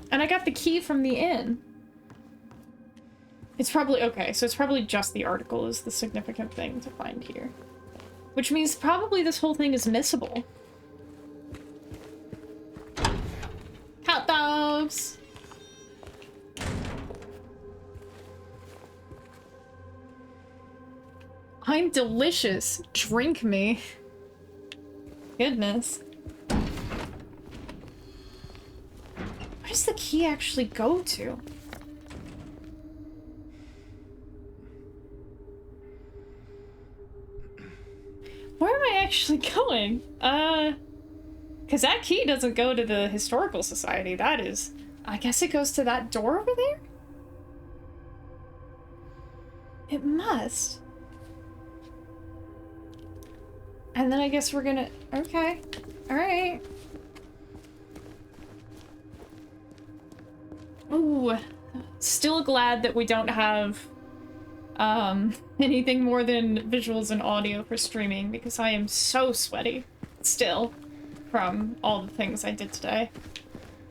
And I got the key from the inn. It's probably, okay, so it's probably just the article is the significant thing to find here. Which means probably this whole thing is missable. Hot dogs! I'm delicious. Drink me. Goodness. Where does the key actually go to? actually going? Because that key doesn't go to the Historical Society. That is... I guess it goes to that door over there? It must. And then I guess we're gonna... Okay. Alright. Ooh. Still glad that we don't have anything more than visuals and audio for streaming, because I am so sweaty still from all the things I did today.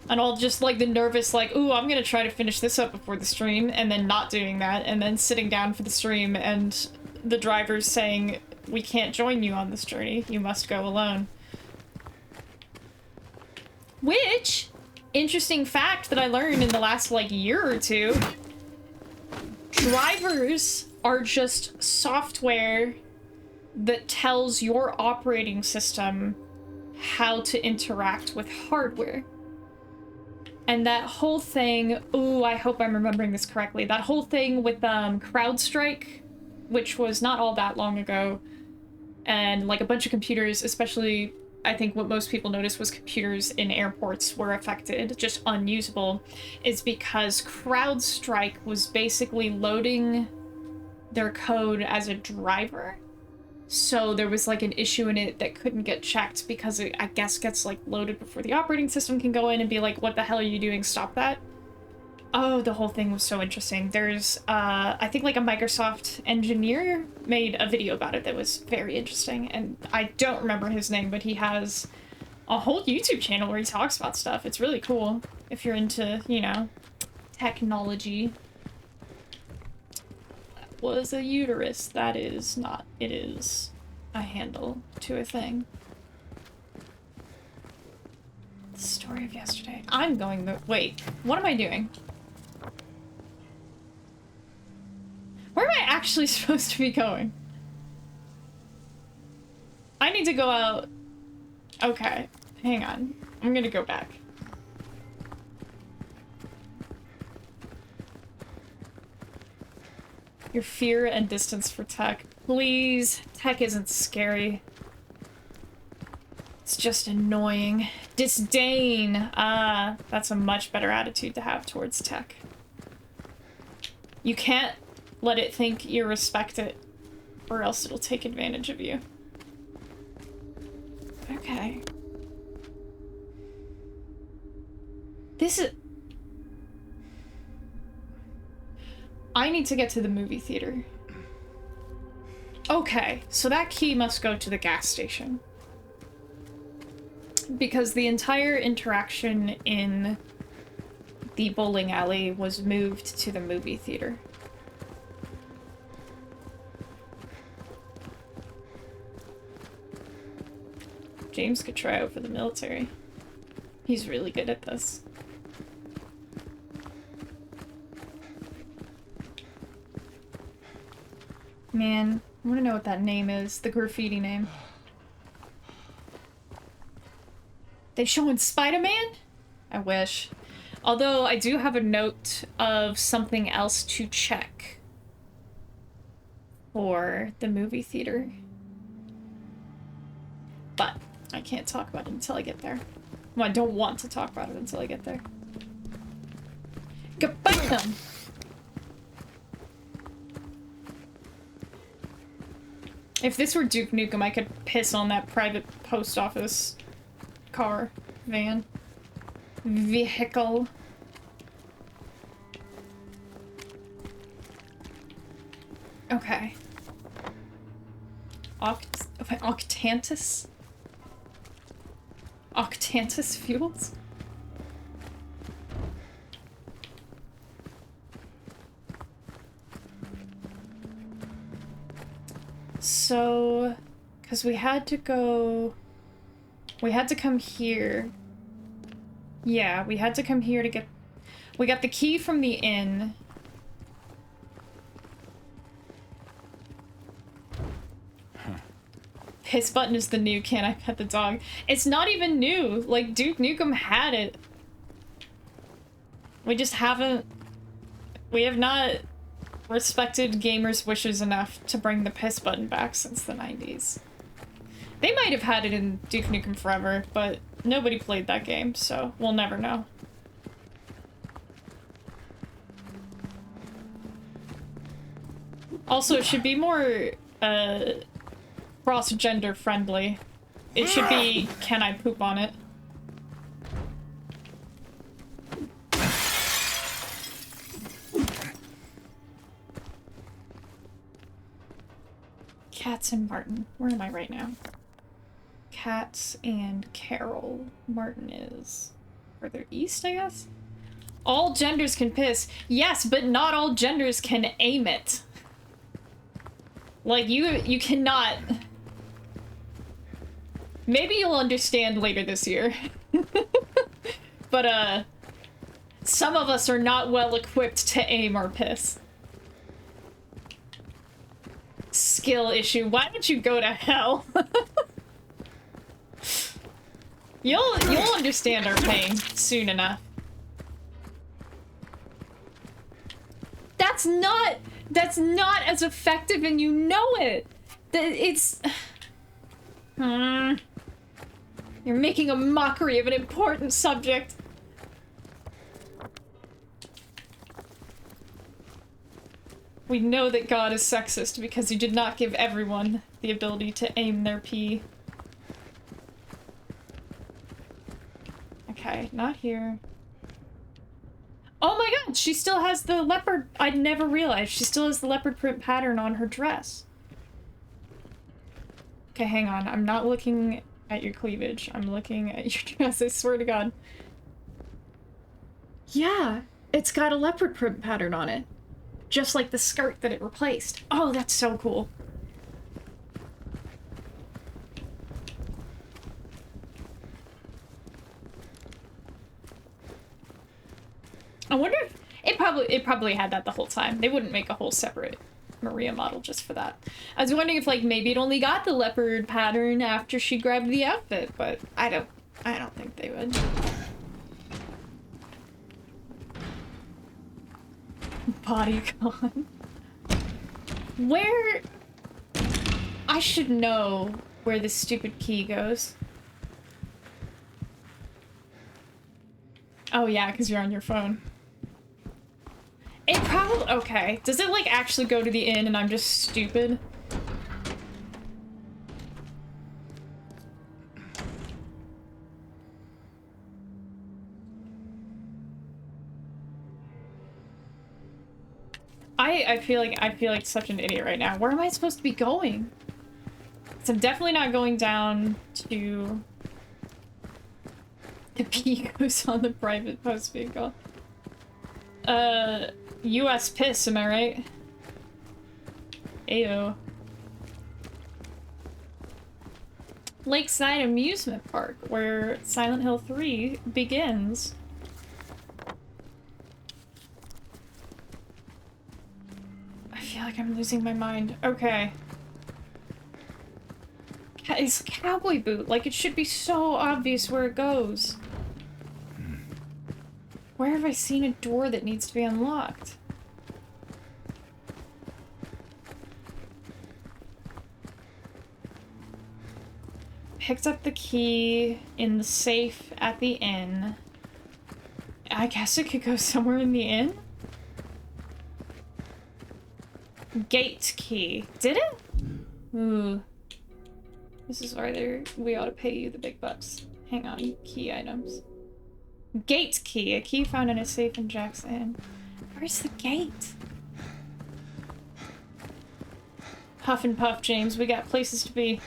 And all just like the nervous, like, ooh, I'm gonna try to finish this up before the stream, and then not doing that, and then sitting down for the stream and the drivers saying, we can't join you on this journey, you must go alone. Which, interesting fact that I learned in the last, like, year or two, drivers are just software that tells your operating system how to interact with hardware. And that whole thing, ooh, I hope I'm remembering this correctly, that whole thing with CrowdStrike, which was not all that long ago, and like a bunch of computers, especially I think what most people noticed was computers in airports were affected, just unusable, is because CrowdStrike was basically loading their code as a driver. So there was like an issue in it that couldn't get checked because it, I guess, gets like loaded before the operating system can go in and be like, what the hell are you doing? Stop that. Oh, the whole thing was so interesting. There's, I think like a Microsoft engineer made a video about it that was very interesting. And I don't remember his name, but he has a whole YouTube channel where he talks about stuff. It's really cool if you're into, you know, technology. That was a uterus. That is not. It is a handle to a thing. The story of yesterday. I'm going the... Wait, what am I doing? Where am I actually supposed to be going? I need to go out... Okay, hang on. I'm gonna go back. Your fear and distance for tech. Please, tech isn't scary. It's just annoying. Disdain. Ah, that's a much better attitude to have towards tech. You can't let it think you respect it, or else it'll take advantage of you. Okay. This is... I need to get to the movie theater. Okay, so that key must go to the gas station. Because the entire interaction in the bowling alley was moved to the movie theater. James could try out for the military. He's really good at this. Man, I want to know what that name is. The graffiti name. They showing Spider-Man? I wish. Although I do have a note of something else to check for the movie theater. But I can't talk about it until I get there. Well, I don't want to talk about it until I get there. Kabam! If this were Duke Nukem, I could piss on that private post office car, van, vehicle. Okay. Octantis? Octantis fuels? So, because we had to go... We had to come here. Yeah, we had to come here to get... We got the key from the inn. Piss button is the new Can I Pet the Dog. It's not even new. Like, Duke Nukem had it. We just haven't... We have not respected gamers' wishes enough to bring the piss button back since the 90s. They might have had it in Duke Nukem Forever, but nobody played that game, so we'll never know. Also, it should be more, cross-gender friendly. It should be, can I poop on it? Katz and Martin. Where am I right now? Katz and Carol. Martin is further east, I guess? All genders can piss. Yes, but not all genders can aim it. Like, you cannot... Maybe you'll understand later this year. But, some of us are not well equipped to aim or piss. Skill issue. Why don't you go to hell? You'll understand our pain soon enough. That's not as effective, and you know it. It's you're making a mockery of an important subject. We know that God is sexist because he did not give everyone the ability to aim their pee. Okay, not here. Oh my god, she still has the leopard. I'd never realized she still has the leopard print pattern on her dress. Okay, hang on. I'm not looking at your cleavage. I'm looking at your dress, I swear to God. Yeah, it's got a leopard print pattern on it. Just like the skirt that it replaced. Oh, that's so cool. I wonder if it probably had that the whole time. They wouldn't make a whole separate Maria model just for that. I was wondering if like maybe it only got the leopard pattern after she grabbed the outfit, but I don't think they would. Bodycon. Where... I should know where this stupid key goes. Oh yeah, because you're on your phone. It probably... Okay. Does it, like, actually go to the inn and I'm just stupid? I feel like such an idiot right now. Where am I supposed to be going? So I'm definitely not going down to... The P goes on the private post vehicle. US piss, am I right? Ayo. Lakeside Amusement Park, where Silent Hill 3 begins. I feel like I'm losing my mind. Okay. It's a cowboy boot. Like, it should be so obvious where it goes. Where have I seen a door that needs to be unlocked? Picked up the key in the safe at the inn. I guess it could go somewhere in the inn? Gate key. Did it? Ooh. This is where we ought to pay you the big bucks. Hang on. Key items. Gate key. A key found in a safe in Jack's Inn. Where's the gate? Huff and puff, James. We got places to be.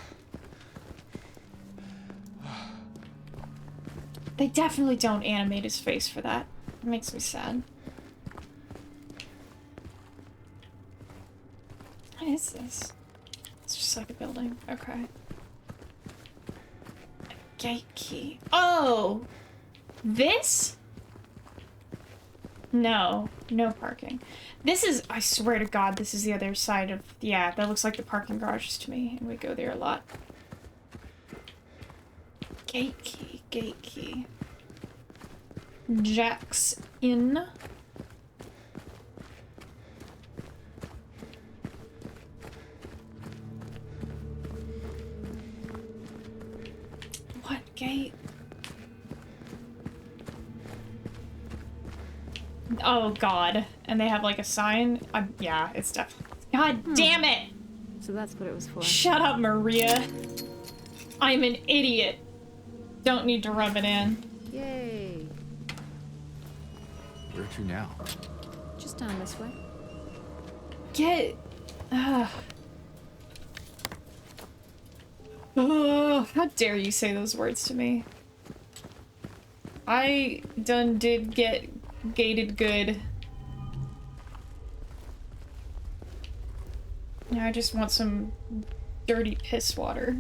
They definitely don't animate his face for that. It makes me sad. What is this? It's just like a building. Okay. A gate key. Oh! This? No. No parking. This is, I swear to God, this is the other side of, yeah, that looks like the parking garages to me, and we go there a lot. Gate key, gate key. Jack's Inn. Oh god. And they have like a sign? Yeah, it's definitely... God damn it! So that's what it was for. Shut up, Maria. I'm an idiot. Don't need to rub it in. Yay. Where to now? Just down this way. Get... Ugh. Oh, how dare you say those words to me? I done did get gated good. Now I just want some dirty piss water.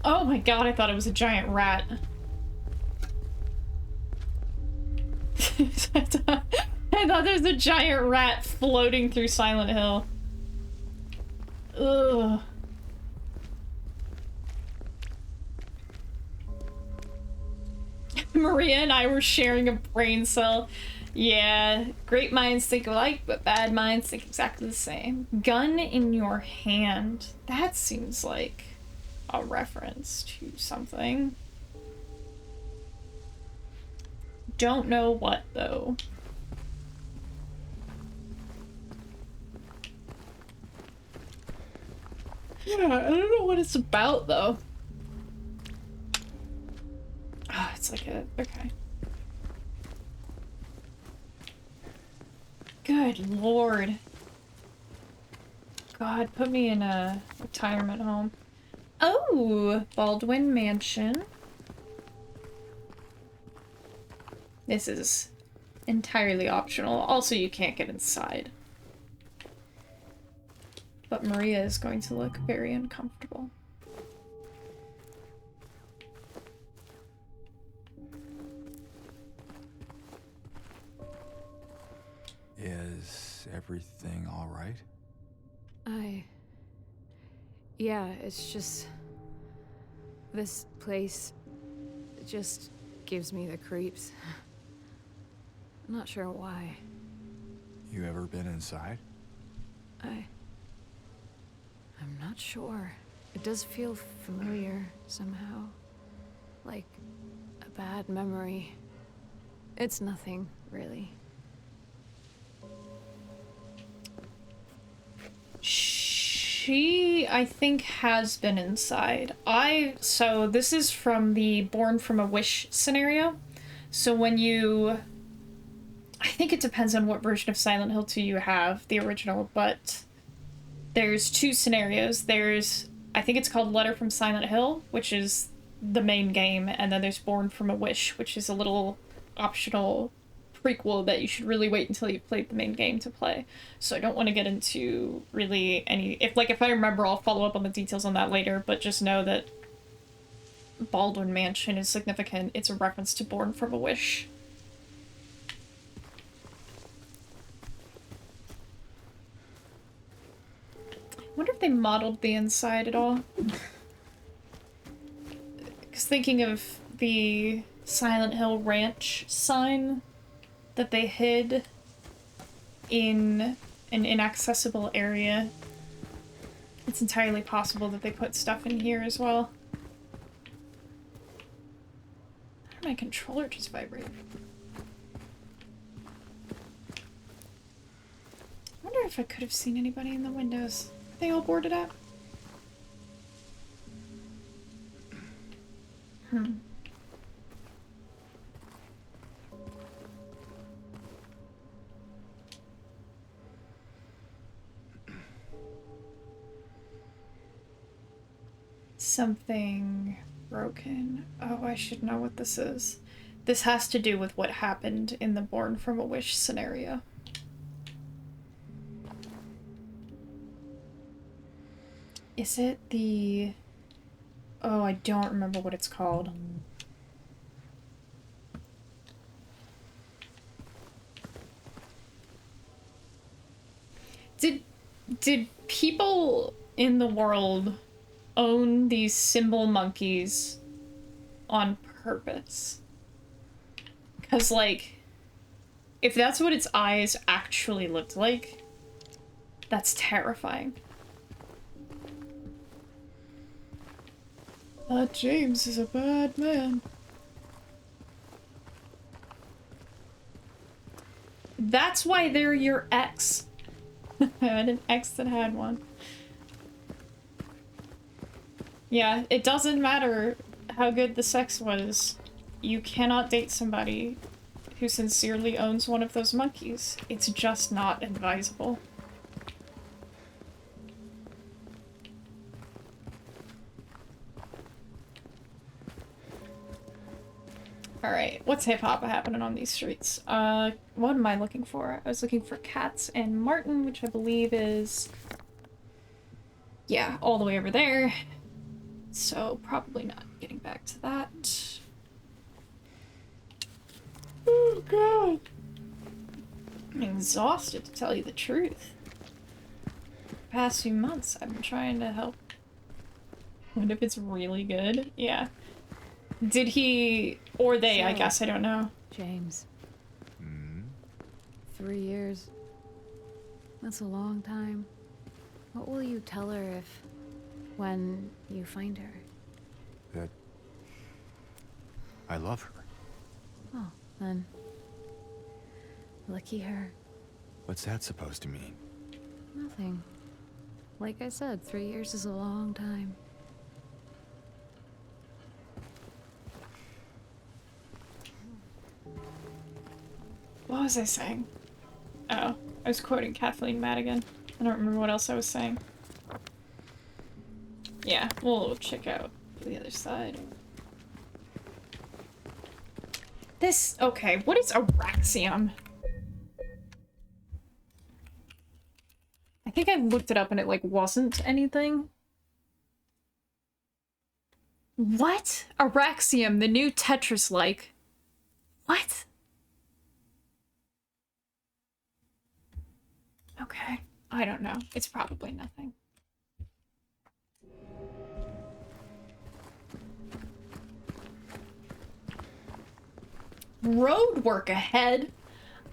Oh my god, I thought it was a giant rat. I thought there was a giant rat floating through Silent Hill. Ugh. Maria and I were sharing a brain cell. Yeah, great minds think alike, but bad minds think exactly the same. Gun in your hand. That seems like a reference to something. Don't know what, though. Yeah, I don't know what it's about, though. Oh, it's like a... okay. Good lord. God, put me in a retirement home. Oh! Baldwin Mansion. This is entirely optional. Also, you can't get inside. But Maria is going to look very uncomfortable. Is everything all right? Yeah, it's just... this place just gives me the creeps. I'm not sure why. You ever been inside? I'm not sure. It does feel familiar somehow. Like a bad memory. It's nothing, really. She, I think, has been inside. So this is from the Born from a Wish scenario. So when you... I think it depends on what version of Silent Hill 2 you have, the original, but there's two scenarios. There's, I think it's called Letter from Silent Hill, which is the main game, and then there's Born from a Wish, which is a little optional prequel that you should really wait until you've played the main game to play. So I don't want to get into really any... If I remember, I'll follow up on the details on that later, but just know that Baldwin Mansion is significant. It's a reference to Born from a Wish. I wonder if they modeled the inside at all. Because thinking of the Silent Hill Ranch sign that they hid in an inaccessible area, it's entirely possible that they put stuff in here as well. Why did my controller just vibrate? I wonder if I could have seen anybody in the windows. Are they all boarded up? Something broken. Oh, I should know what this is. This has to do with what happened in the Born from a Wish scenario. Is it the... Oh, I don't remember what it's called. Did people in the world own these symbol monkeys on purpose? Because, like, if that's what its eyes actually looked like, that's terrifying. James is a bad man. That's why they're your ex. I had an ex that had one. Yeah, it doesn't matter how good the sex was. You cannot date somebody who sincerely owns one of those monkeys. It's just not advisable. Alright, what's hip-hop happening on these streets? What am I looking for? I was looking for Cats and Martin, which I believe is... yeah, all the way over there. So, probably not getting back to that. Oh, God. I'm exhausted, to tell you the truth. The past few months, I've been trying to help. What if it's really good? Yeah. Did he... or they, I guess, I don't know. James. 3 years. That's a long time. What will you tell her if... when you find her? That I love her. Oh, then... lucky her. What's that supposed to mean? Nothing. Like I said, 3 years is a long time. What was I saying? Oh, I was quoting Kathleen Madigan. I don't remember what else I was saying. Yeah, we'll check out the other side. This, okay, what is Araxium? I think I looked it up and it, like, wasn't anything. What? Araxium, the new Tetris-like. What? Okay, I don't know. It's probably nothing. Road work ahead?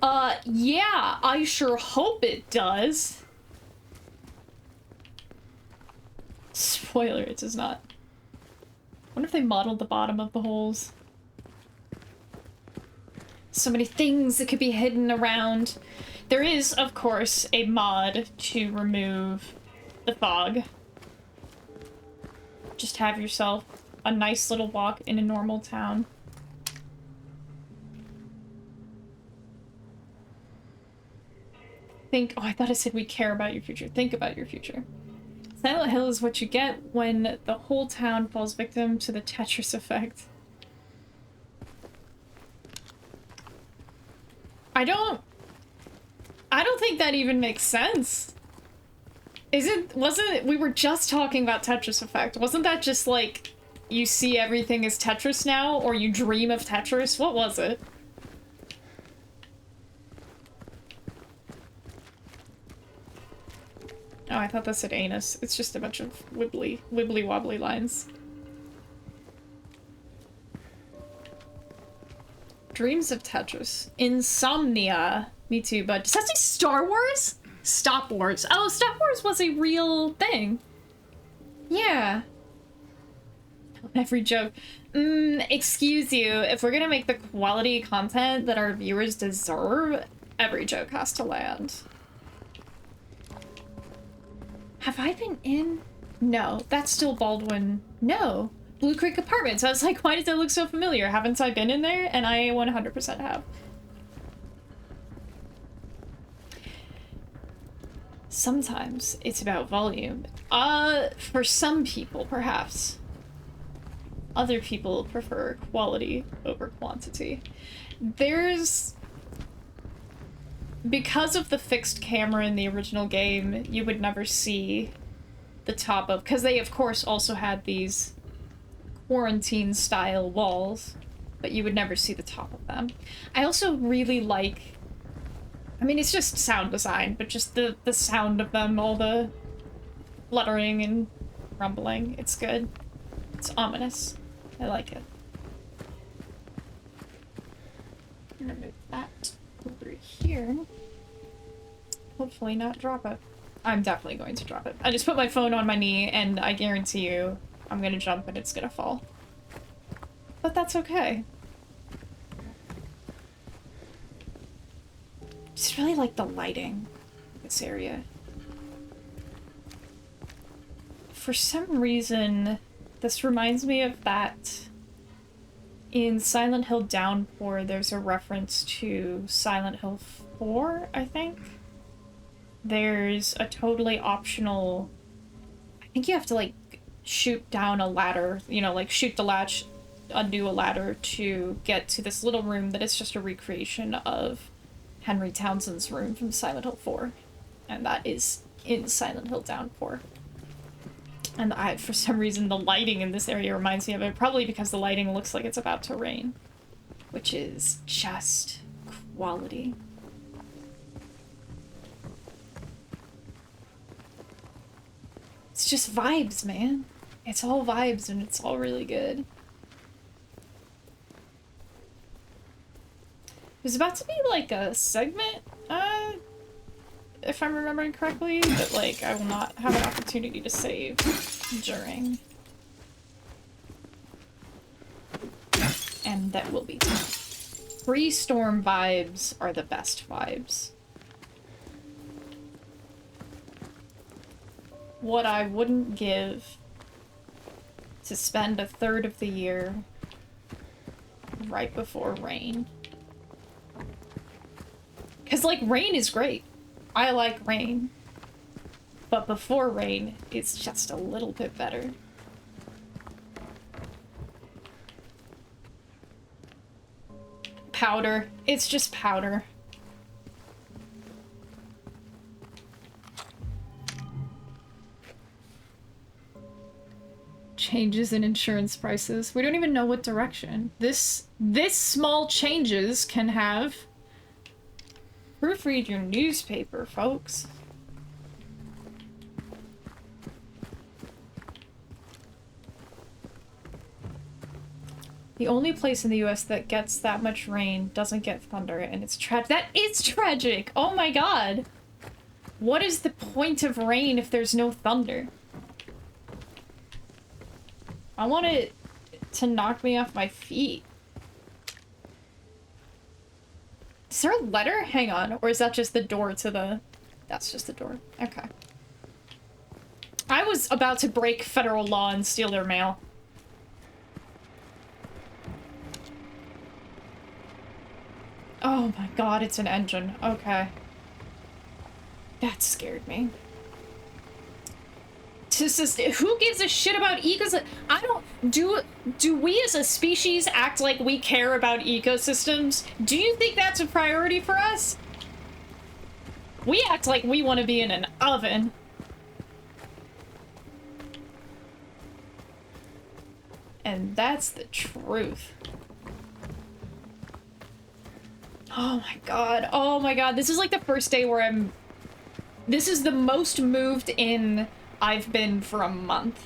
Yeah, I sure hope it does. Spoiler, it does not. Wonder if they modeled the bottom of the holes. So many things that could be hidden around. There is, of course, a mod to remove the fog. Just have yourself a nice little walk in a normal town. Think, oh, I thought it said we care about your future. Think about your future. Silent Hill is what you get when the whole town falls victim to the Tetris effect. I don't think that even makes sense. We were just talking about Tetris effect. Wasn't that just like, you see everything as Tetris now, or you dream of Tetris? What was it? Oh, I thought that said anus. It's just a bunch of wibbly wobbly lines. Dreams of Tetris. Insomnia. Me too, but does that say Star Wars? Stop Wars. Oh, Stop Wars was a real thing. Yeah. Every joke. Excuse you. If we're gonna make the quality content that our viewers deserve, every joke has to land. Have I been in? No, that's still Baldwin. No. Blue Creek Apartments. I was like, why does that look so familiar? Haven't I been in there? And I 100% have. Sometimes it's about volume. For some people, perhaps. Other people prefer quality over quantity. Because of the fixed camera in the original game, you would never see the top of... because they, of course, also had these quarantine-style walls, but you would never see the top of them. I also really like... I mean, it's just sound design, but just the sound of them, all the fluttering and rumbling. It's good. It's ominous. I like it. I'm gonna move that over here. Hopefully not drop it. I'm definitely going to drop it. I just put my phone on my knee and I guarantee you I'm gonna jump and it's gonna fall. But that's okay. Just really like the lighting in this area. For some reason, this reminds me of that. In Silent Hill Downpour, there's a reference to Silent Hill 4, I think. There's a totally optional... I think you have to, like, shoot down a ladder, you know, like, shoot the latch, undo a ladder to get to this little room that is just a recreation of Henry Townsend's room from Silent Hill 4. And that is in Silent Hill Downpour. And for some reason, the lighting in this area reminds me of it, probably because the lighting looks like it's about to rain, which is just quality. It's just vibes, man. It's all vibes, and it's all really good. There's about to be, like, a segment, if I'm remembering correctly, that, like, I will not have an opportunity to save during. And that will be tough. Pre-storm vibes are the best vibes. What I wouldn't give to spend a third of the year right before rain. Because, like, rain is great. I like rain. But before rain, it's just a little bit better. Powder. It's just powder. Changes in insurance prices. We don't even know what direction. This small changes can have. Proofread your newspaper, folks. The only place in the US that gets that much rain doesn't get thunder, and it's tragic. That is tragic! Oh my god! What is the point of rain if there's no thunder? I want it to knock me off my feet. Is there a letter? Hang on. Or is that just the door to the... That's just the door. Okay. I was about to break federal law and steal their mail. Oh my god, it's an engine. Okay. That scared me. Who gives a shit about ecosystems? I don't... Do we as a species act like we care about ecosystems? Do you think that's a priority for us? We act like we want to be in an oven. And that's the truth. Oh my god. Oh my god. This is like the first day where I'm... This is the most moved in I've been for a month.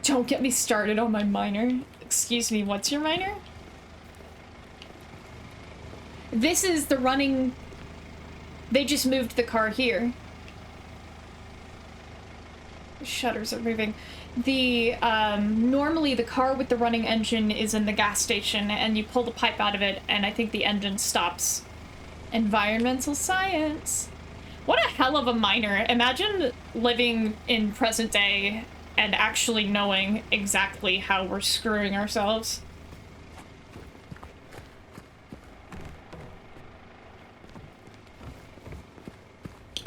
Don't get me started on my minor. Excuse me, what's your minor? This is the running... They just moved the car here. The shutters are moving. The, normally the car with the running engine is in the gas station, and you pull the pipe out of it, and I think the engine stops. Environmental science. What a hell of a minor. Imagine living in present day and actually knowing exactly how we're screwing ourselves.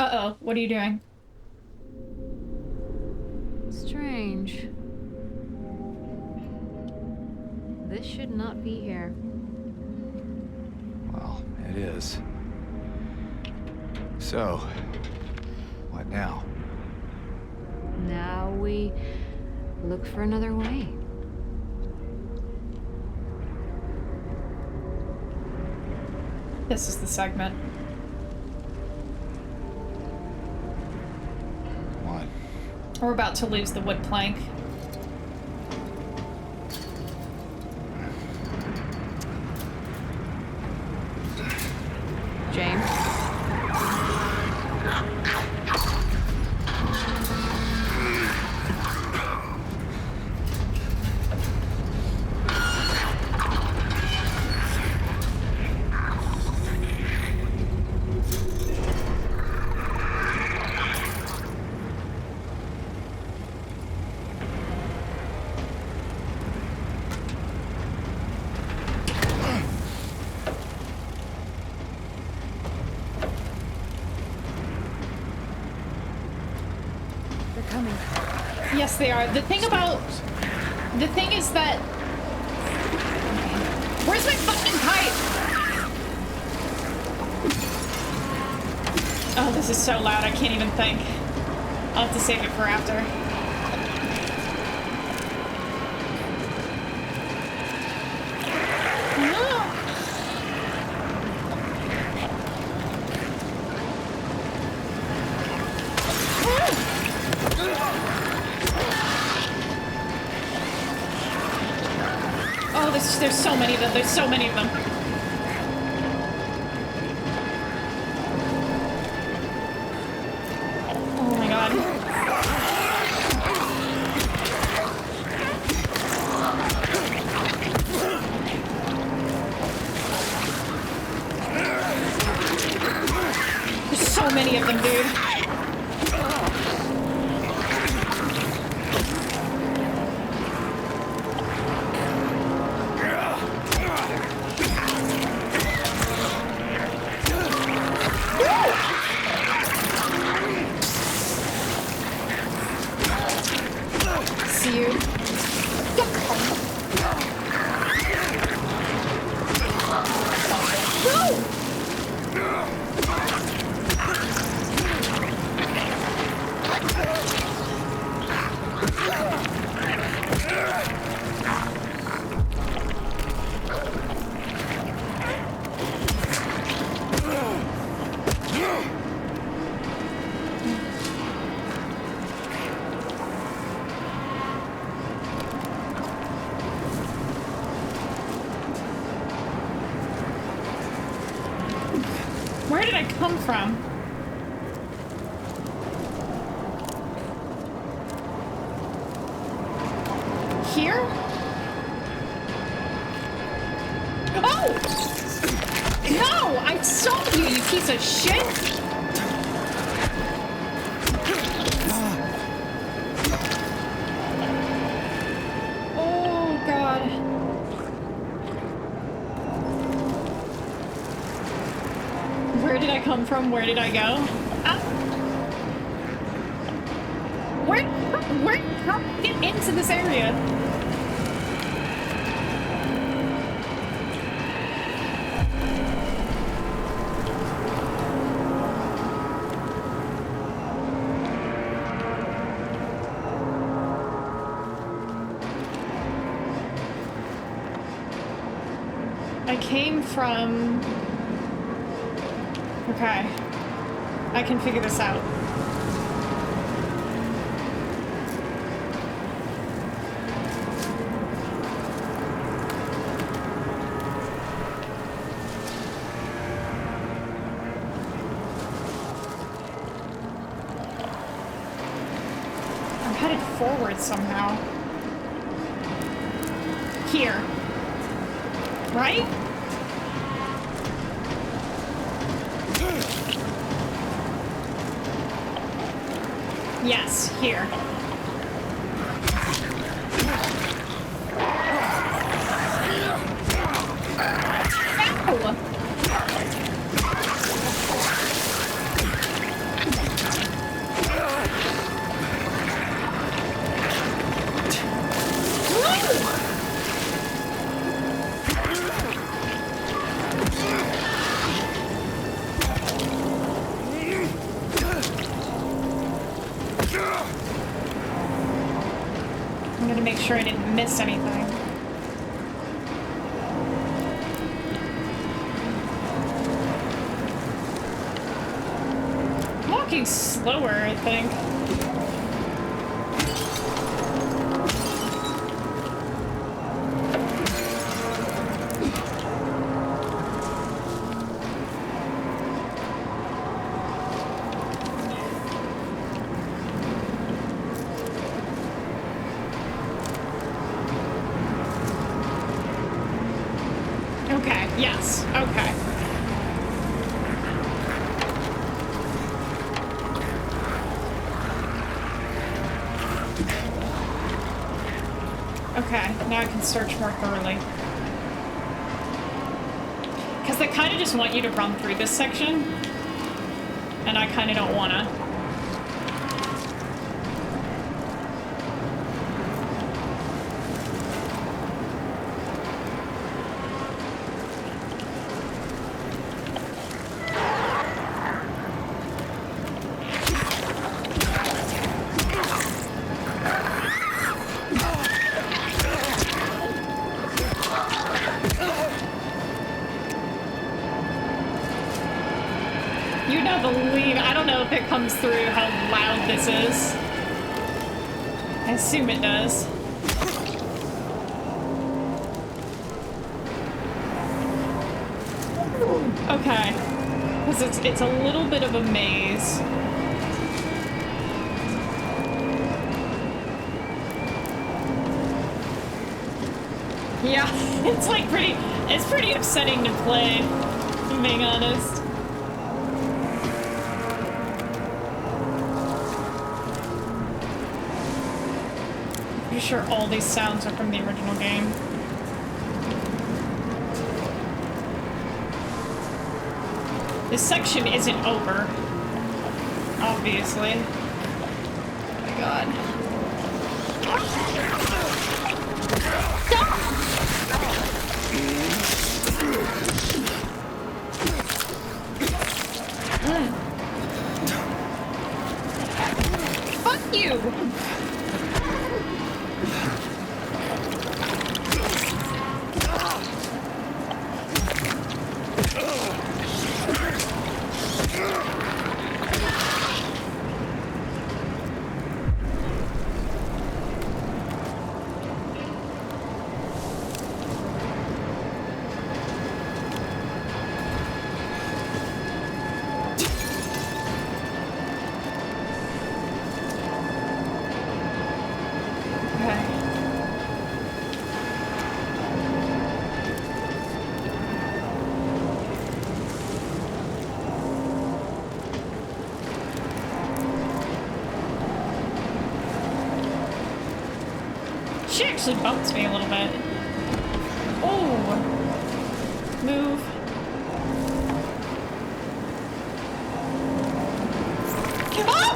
Uh-oh, what are you doing? Strange. This should not be here. Well, it is. So, what now? Now we look for another way. This is the segment. What? We're about to lose the wood plank. James? coming. Yes, they are. The thing is that... Where's my fucking kite? Oh, this is so loud, I can't even think. I'll have to save it for after. Oh, there's so many of them. There's so many of them. Oh my god. There's so many of them, dude. See you. Where did I come from? Here? Oh! No! I saw you, you piece of shit! Oh, God. Where did I come from? Where did I go? How did I get into this area? I came from... Okay. I can figure this out. I'm headed forward somehow. Here. Right? Yes, here. Ow! I'm gonna make sure I didn't miss anything. Walking slower, I think. Okay, yes, okay. Okay, now I can search more thoroughly. Because they kind of just want you to run through this section. And I kind of don't want to. comes through how loud this is. I assume it does. Okay. Because it's a little bit of a maze. Yeah, it's like it's pretty upsetting to play, if I'm being honest. Pretty sure all these sounds are from the original game. This section isn't over, obviously. Oh my god. Fuck you! She actually bumps me a little bit. Oh! Move. Ah!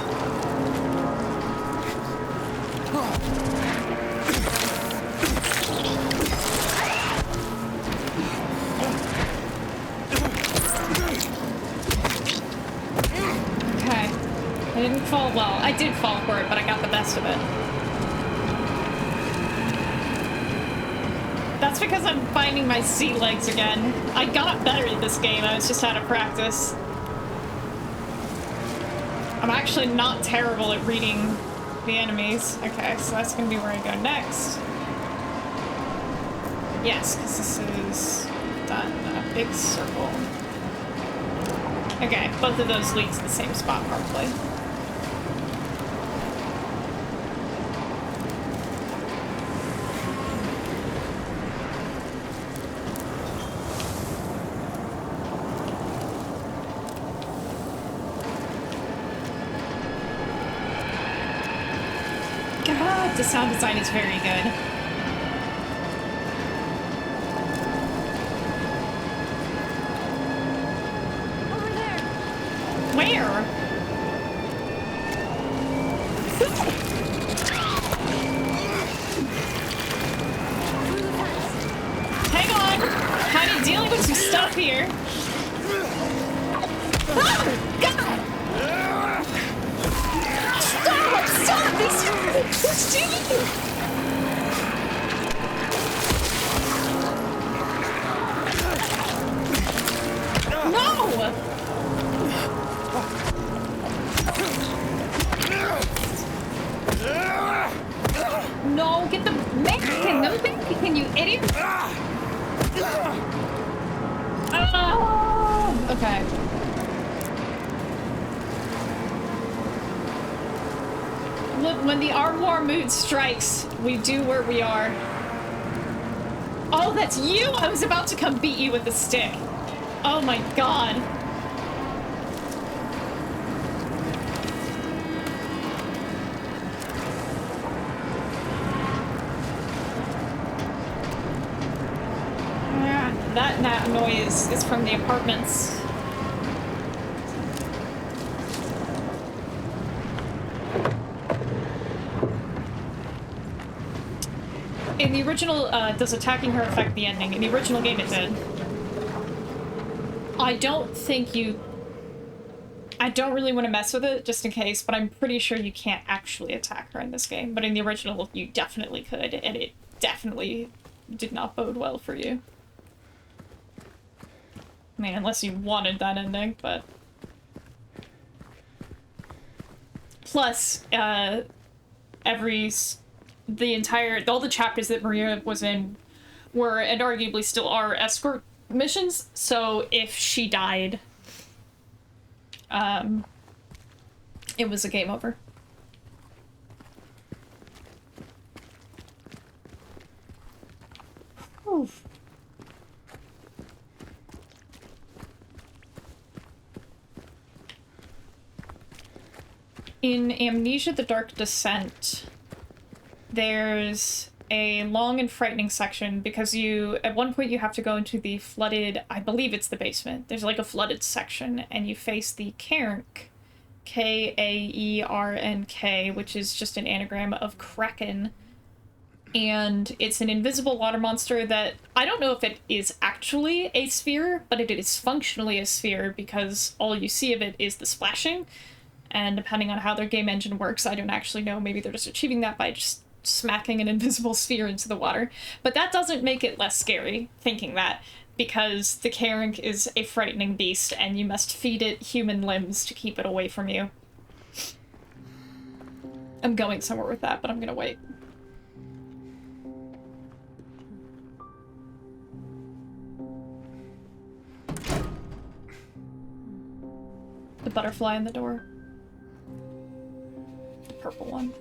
Okay. I didn't fall well. I did fall for it, but I got the best of it. That's because I'm finding my sea legs again. I got better at this game, I was just out of practice. I'm actually not terrible at reading the enemies. Okay, so that's gonna be where I go next. Yes, because this is done a big circle. Okay, both of those lead to the same spot, probably. God, the sound design is very good. Over there. Where? Hang on! Kind of dealing with some stuff here. Oh, God! Stop! Stop! What's doing? No! No, get the Mexican! No Mexican, you idiot! Oh, okay. Look, when the Armoire mood strikes, we do where we are. Oh, that's you! I was about to come beat you with a stick. Oh my god. That noise is from the apartments. In the original, does attacking her affect the ending? In the original game, it did. I don't really want to mess with it, just in case, but I'm pretty sure you can't actually attack her in this game. But in the original, you definitely could, and it definitely did not bode well for you. I mean, unless you wanted that ending, but... Plus, all the chapters that Maria was in were, and arguably still are, escort missions. So if she died, it was a game over. Oof. In Amnesia: The Dark Descent, there's a long and frightening section because at one point you have to go into the flooded, I believe it's the basement. There's like a flooded section and you face the Kaernk, Kaernk, which is just an anagram of Kraken. And it's an invisible water monster that, I don't know if it is actually a sphere, but it is functionally a sphere because all you see of it is the splashing. And depending on how their game engine works, I don't actually know. Maybe they're just achieving that by just smacking an invisible sphere into the water. But that doesn't make it less scary, thinking that, because the Kaernk is a frightening beast, and you must feed it human limbs to keep it away from you. I'm going somewhere with that, but I'm gonna wait. The butterfly in the door. Purple one.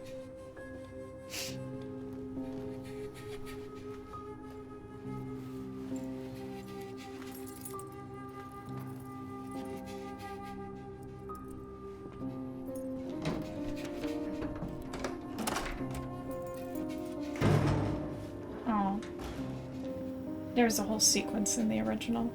Oh. There's a whole sequence in the original.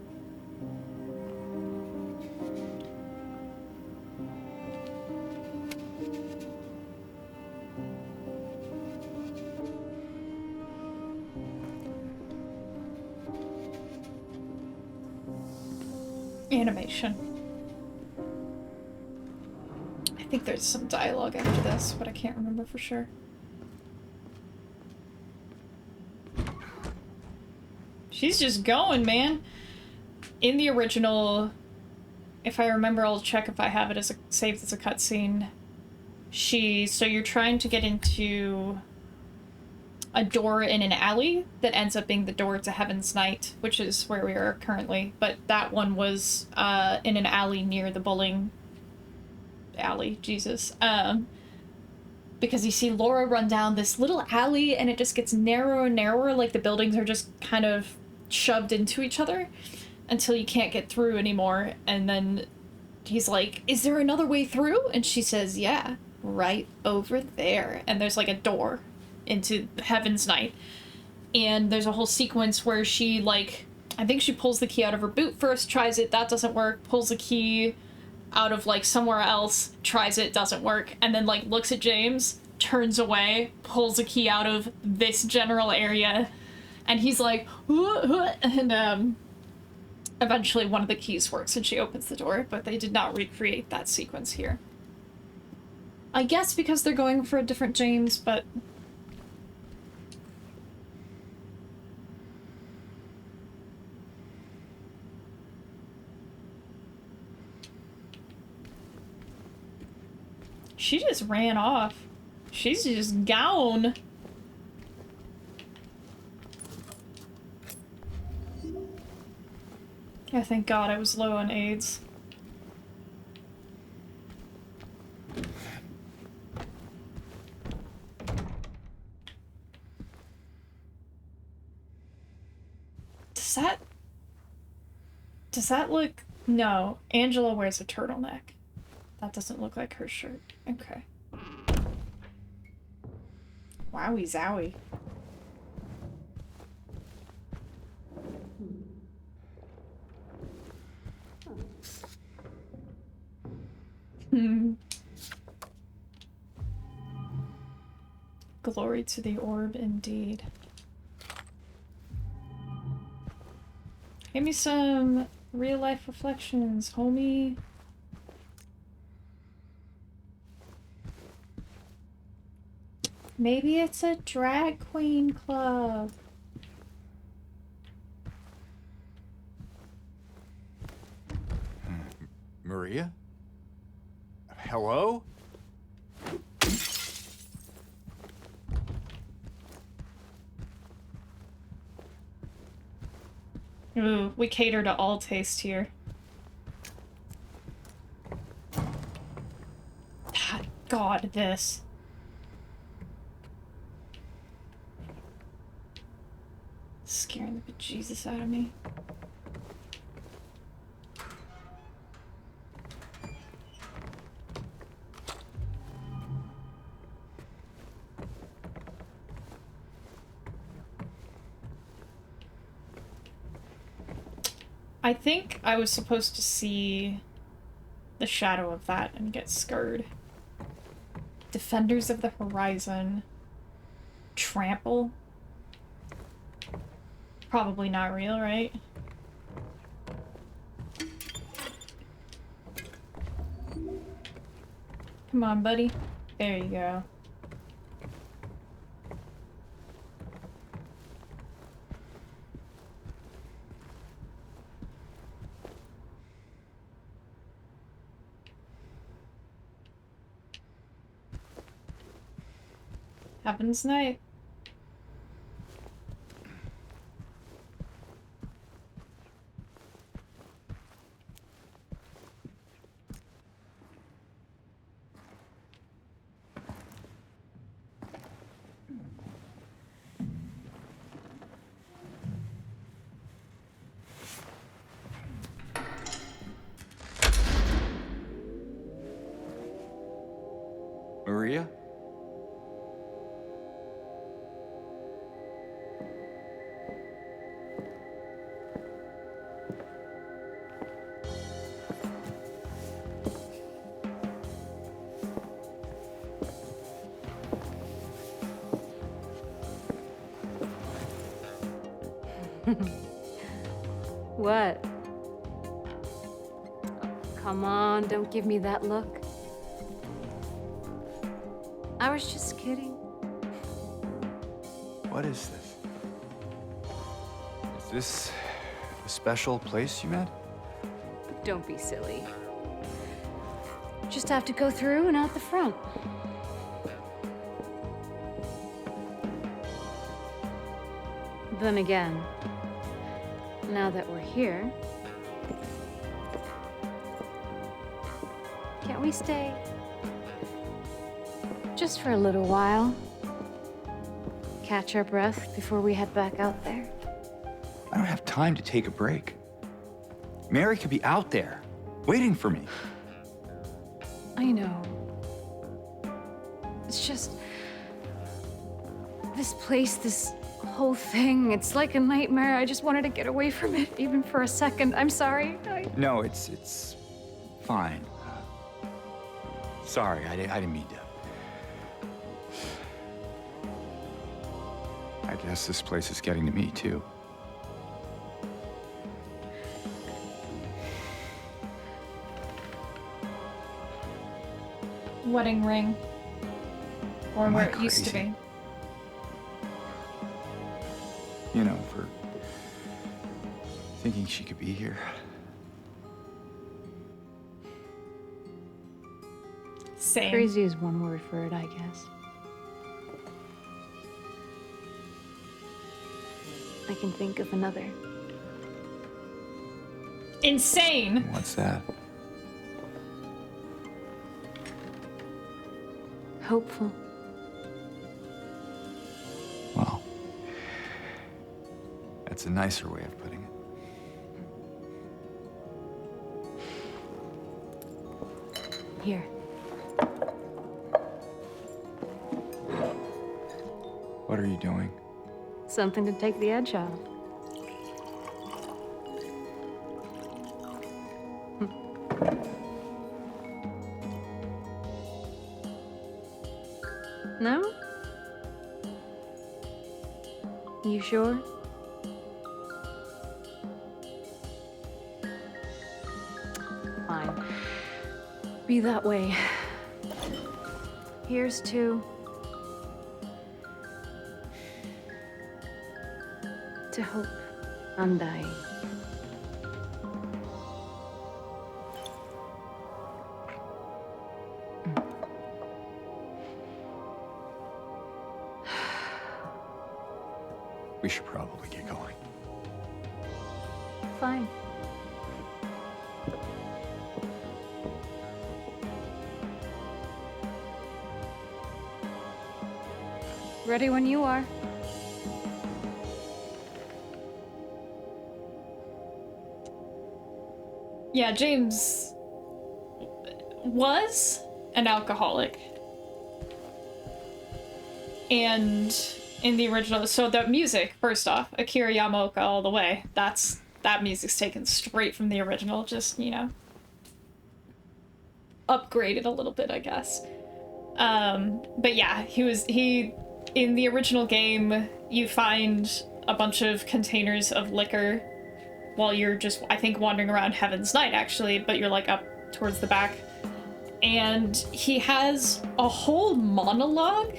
Animation. I think there's some dialogue after this, but I can't remember for sure. She's just going, man. In the original, if I remember, I'll check if I have it as saved as a cutscene. So you're trying to get into a door in an alley that ends up being the door to Heaven's Night, which is where we are currently. But that one was in an alley near the bowling alley, Jesus. Because you see Laura run down this little alley and it just gets narrower and narrower, like the buildings are just kind of shoved into each other until you can't get through anymore. And then he's like, is there another way through? And she says, yeah, right over there. And there's like a door into Heaven's Night. And there's a whole sequence where she, like, I think she pulls the key out of her boot first, tries it, that doesn't work, pulls the key out of, like, somewhere else, tries it, doesn't work, and then, like, looks at James, turns away, pulls a key out of this general area, and he's like, and, eventually one of the keys works and she opens the door, but they did not recreate that sequence here. I guess because they're going for a different James, but... She just ran off. She's just gone. Yeah, thank God I was low on AIDS. Does that look... No, Angela wears a turtleneck. That doesn't look like her shirt. Okay. Wowie zowie. Glory to the orb, indeed. Give me some real-life reflections, homie. Maybe it's a drag queen club. Maria? Hello? Ooh, we cater to all taste here. God, this. Scaring the bejesus out of me. I think I was supposed to see the shadow of that and get scared. Defenders of the Horizon. Trample? Probably not real, right? Come on, buddy. There you go. Happens night. Maria? What? Come on, don't give me that look. I was just kidding. What is this? Is this a special place you met? Don't be silly. Just have to go through and out the front. Then again, now that we're here, can't we stay? Just for a little while. Catch our breath before we head back out there. I don't have time to take a break. Mary could be out there, waiting for me. I know. It's just... this place, this whole thing, it's like a nightmare. I just wanted to get away from it, even for a second. I'm sorry. No, it's fine. Sorry, I didn't mean to. I guess this place is getting to me, too. Wedding ring. Or Am I where it used to crazy? be. You know, for thinking she could be here. Same. Crazy is one word for it, I guess. I can think of another. Insane! What's that? Hopeful. Well, that's a nicer way of putting it. Here. What are you doing? Something to take the edge off. No? You sure? Fine. Be that way. Here's to... hope. Undying. We should probably get going. fine. Ready when you are. Yeah, James was an alcoholic. And in the original, so the music, first off, Akira Yamaoka all the way. That music's taken straight from the original, just, you know, upgraded a little bit, I guess. But yeah, he in the original game, you find a bunch of containers of liquor while you're just, I think, wandering around Heaven's Night, actually, but you're, like, up towards the back. And he has a whole monologue.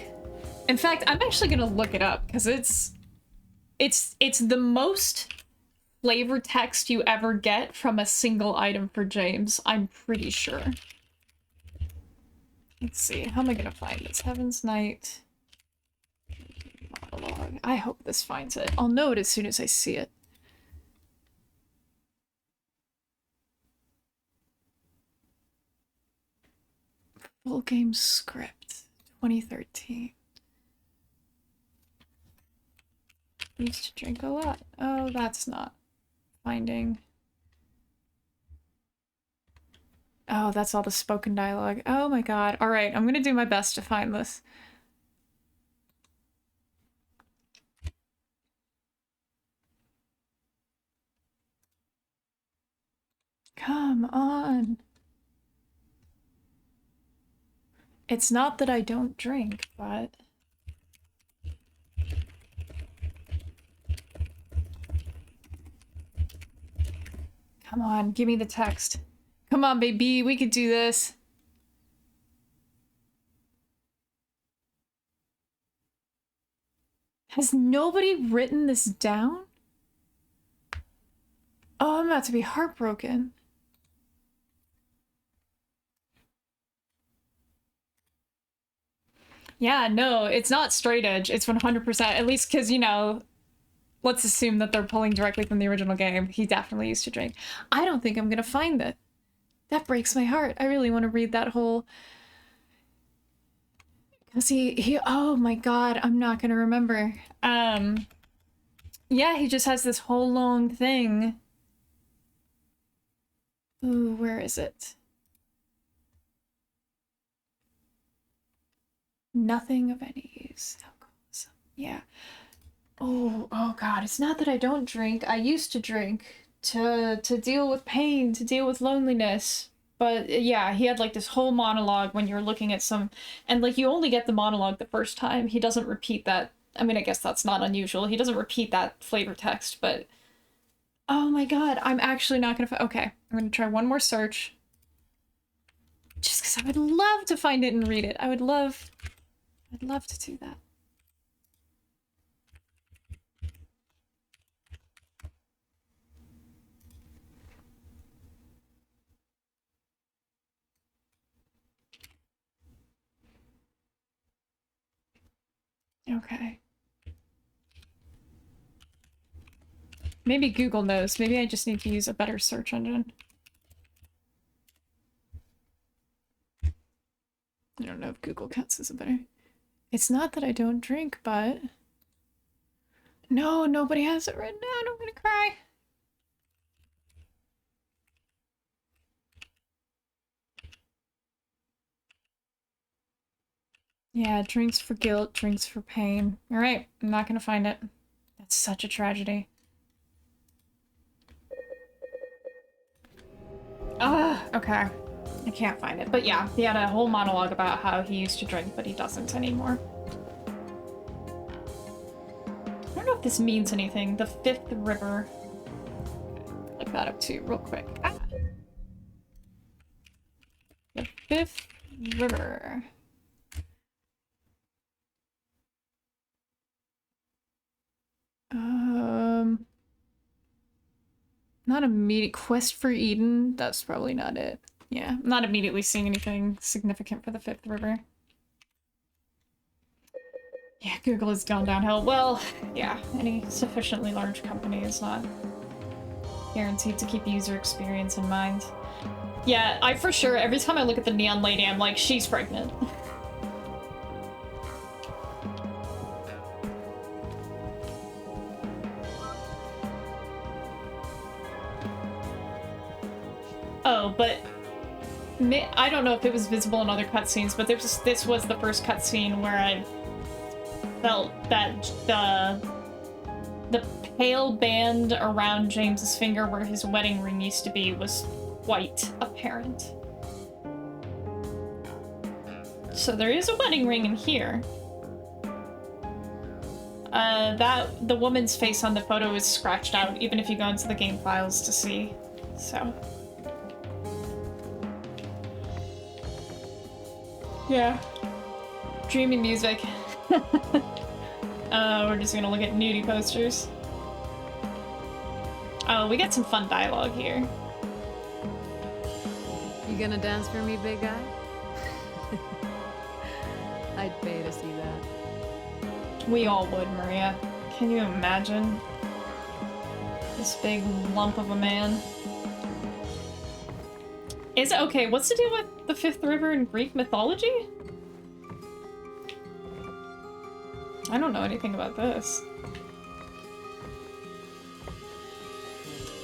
In fact, I'm actually gonna look it up, because it's the most flavor text you ever get from a single item for James, I'm pretty sure. Let's see, how am I gonna find this? Heaven's Night monologue. I hope this finds it. I'll know it as soon as I see it. Full game script, 2013. Used to drink a lot. Oh, that's not finding. Oh, that's all the spoken dialogue. Oh my god. All right, I'm gonna do my best to find this. Come on. It's not that I don't drink, but... Come on, give me the text. Come on, baby, we could do this. Has nobody written this down? Oh, I'm about to be heartbroken. Yeah, no, it's not straight edge. It's 100%, at least because, you know, let's assume that they're pulling directly from the original game. He definitely used to drink. I don't think I'm gonna find it. That breaks my heart. I really want to read that whole... Because he, oh my god, I'm not gonna remember. Yeah, he just has this whole long thing. Ooh, where is it? Nothing of any use. Alcoholism. Yeah. Oh god, it's not that I don't drink. I used to drink to deal with pain, to deal with loneliness. But yeah, he had like this whole monologue when you're looking at some, and like you only get the monologue the first time. He doesn't repeat that. I mean, I guess that's not unusual. He doesn't repeat that flavor text, but oh my god, I'm actually not gonna okay, I'm gonna try one more search. Just because I would love to find it and read it. I'd love to do that. Okay. Maybe Google knows. Maybe I just need to use a better search engine. I don't know if Google counts as a better... It's not that I don't drink, but... No, nobody has it written down. I'm gonna cry. Yeah, drinks for guilt, drinks for pain. Alright, I'm not gonna find it. That's such a tragedy. Okay. I can't find it. But yeah, he had a whole monologue about how he used to drink, but he doesn't anymore. I don't know if this means anything. The Fifth River. Look that up too, real quick. Ah. The Fifth River. Not immediate quest for Eden. That's probably not it. Yeah, I'm not immediately seeing anything significant for the Fifth River. Yeah, Google has gone downhill. Well, yeah, any sufficiently large company is not Guaranteed to keep user experience in mind. Yeah, I for sure, every time I look at the neon lady, I'm like, she's pregnant. Oh, but I don't know if it was visible in other cutscenes, but this was the first cutscene where I felt that the pale band around James's finger where his wedding ring used to be was quite apparent. So there is a wedding ring in here. The woman's face on the photo is scratched out, even if you go into the game files to see. So. Yeah. Dreamy music. We're just gonna look at nudie posters. Oh, we got some fun dialogue here. You gonna dance for me, big guy? I'd pay to see that. We all would, Maria. Can you imagine? This big lump of a man. Is it okay? What's the deal with the fifth river in Greek mythology? I don't know anything about this.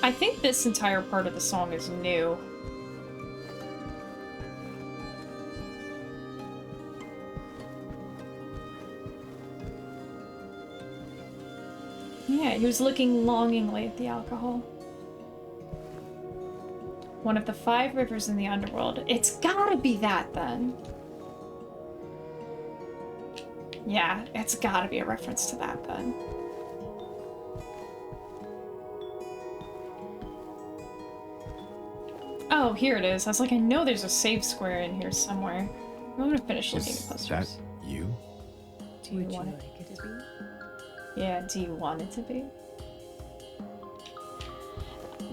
I think this entire part of the song is new. Yeah, he was looking longingly at the alcohol. One of the 5 rivers in the underworld. It's gotta be that, then. Yeah, it's gotta be a reference to that, then. Oh, here it is. I was like, I know there's a save square in here somewhere. I'm gonna finish looking at posters. Is that you? Do you want it to be? Yeah, do you want it to be?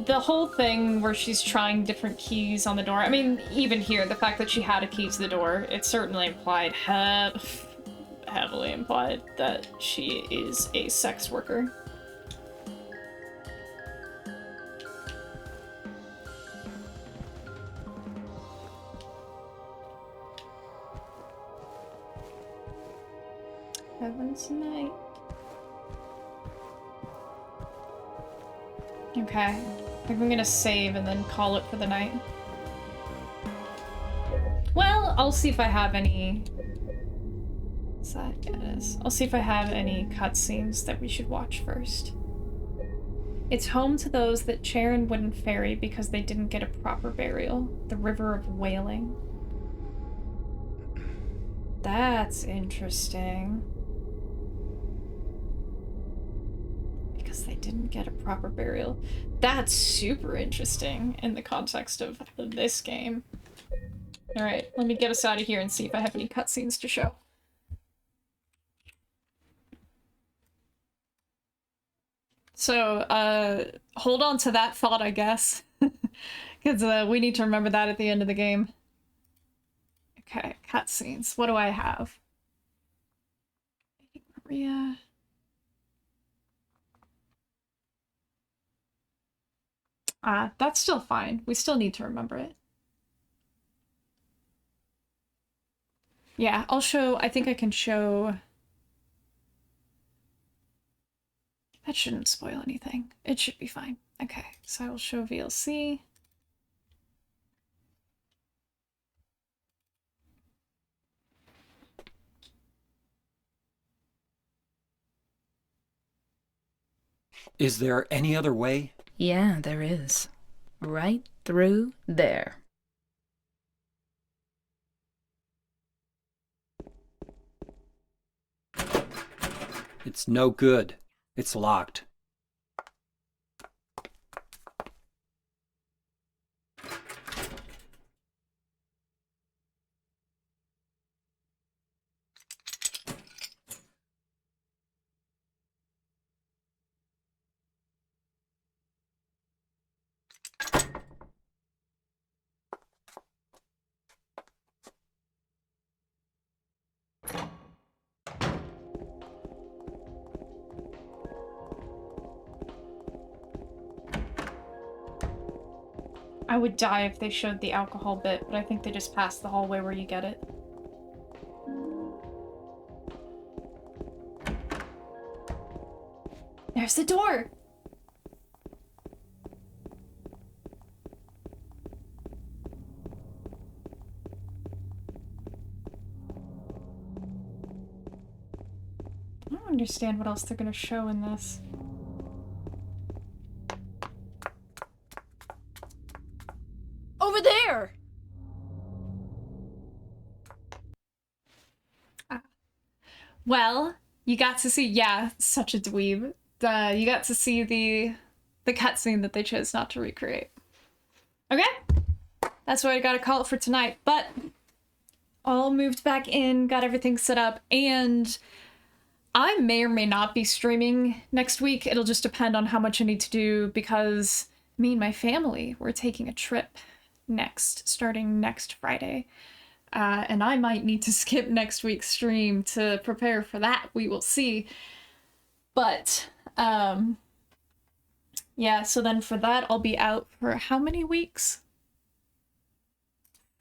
The whole thing where she's trying different keys on the door. I mean, even here, the fact that she had a key to the door, it certainly implied, heavily implied, that she is a sex worker. Heaven's night. Okay, I think I'm gonna save and then call it for the night. Well, I'll see if I have any... What's that? Yeah, it is. I'll see if I have any cutscenes that we should watch first. It's home to those that Charon wouldn't ferry because they didn't get a proper burial. The River of Wailing. That's interesting. They didn't get a proper burial. That's super interesting in the context of this game. Alright, let me get us out of here and see if I have any cutscenes to show. So, hold on to that thought, I guess. Because we need to remember that at the end of the game. Okay, cutscenes. What do I have? Maria... that's still fine. We still need to remember it. Yeah, I'll show... I think I can show... That shouldn't spoil anything. It should be fine. Okay, so I will show VLC. Is there any other way? Yeah, there is. Right through there. It's no good. It's locked. I would die if they showed the alcohol bit, but I think they just passed the hallway where you get it. There's the door! I don't understand what else they're gonna show in this. Over there! Well, you got to see, yeah, such a dweeb. You got to see the cutscene that they chose not to recreate. Okay, that's what I gotta call it for tonight. But all moved back in, got everything set up, and I may or may not be streaming next week. It'll just depend on how much I need to do because me and my family, we're taking a trip starting next Friday. And I might need to skip next week's stream to prepare for that. We will see. But, yeah, so then for that, I'll be out for how many weeks?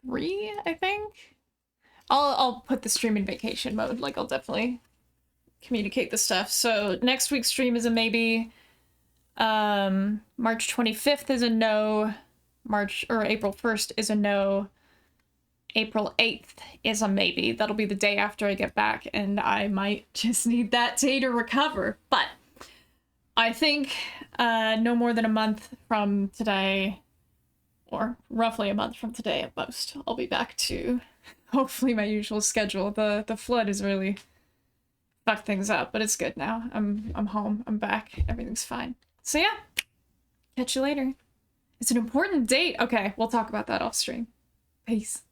3, I think? I'll put the stream in vacation mode. Like, I'll definitely communicate the stuff. So next week's stream is a maybe. March 25th is a no. April 1st is a no. April 8th is a maybe. That'll be the day after I get back, and I might just need that day to recover. But I think no more than a month from today, or roughly a month from today at most, I'll be back to hopefully my usual schedule. The flood has really fucked things up, but it's good now. I'm home. I'm back. Everything's fine. So yeah, catch you later. It's an important date. Okay, we'll talk about that off stream. Peace.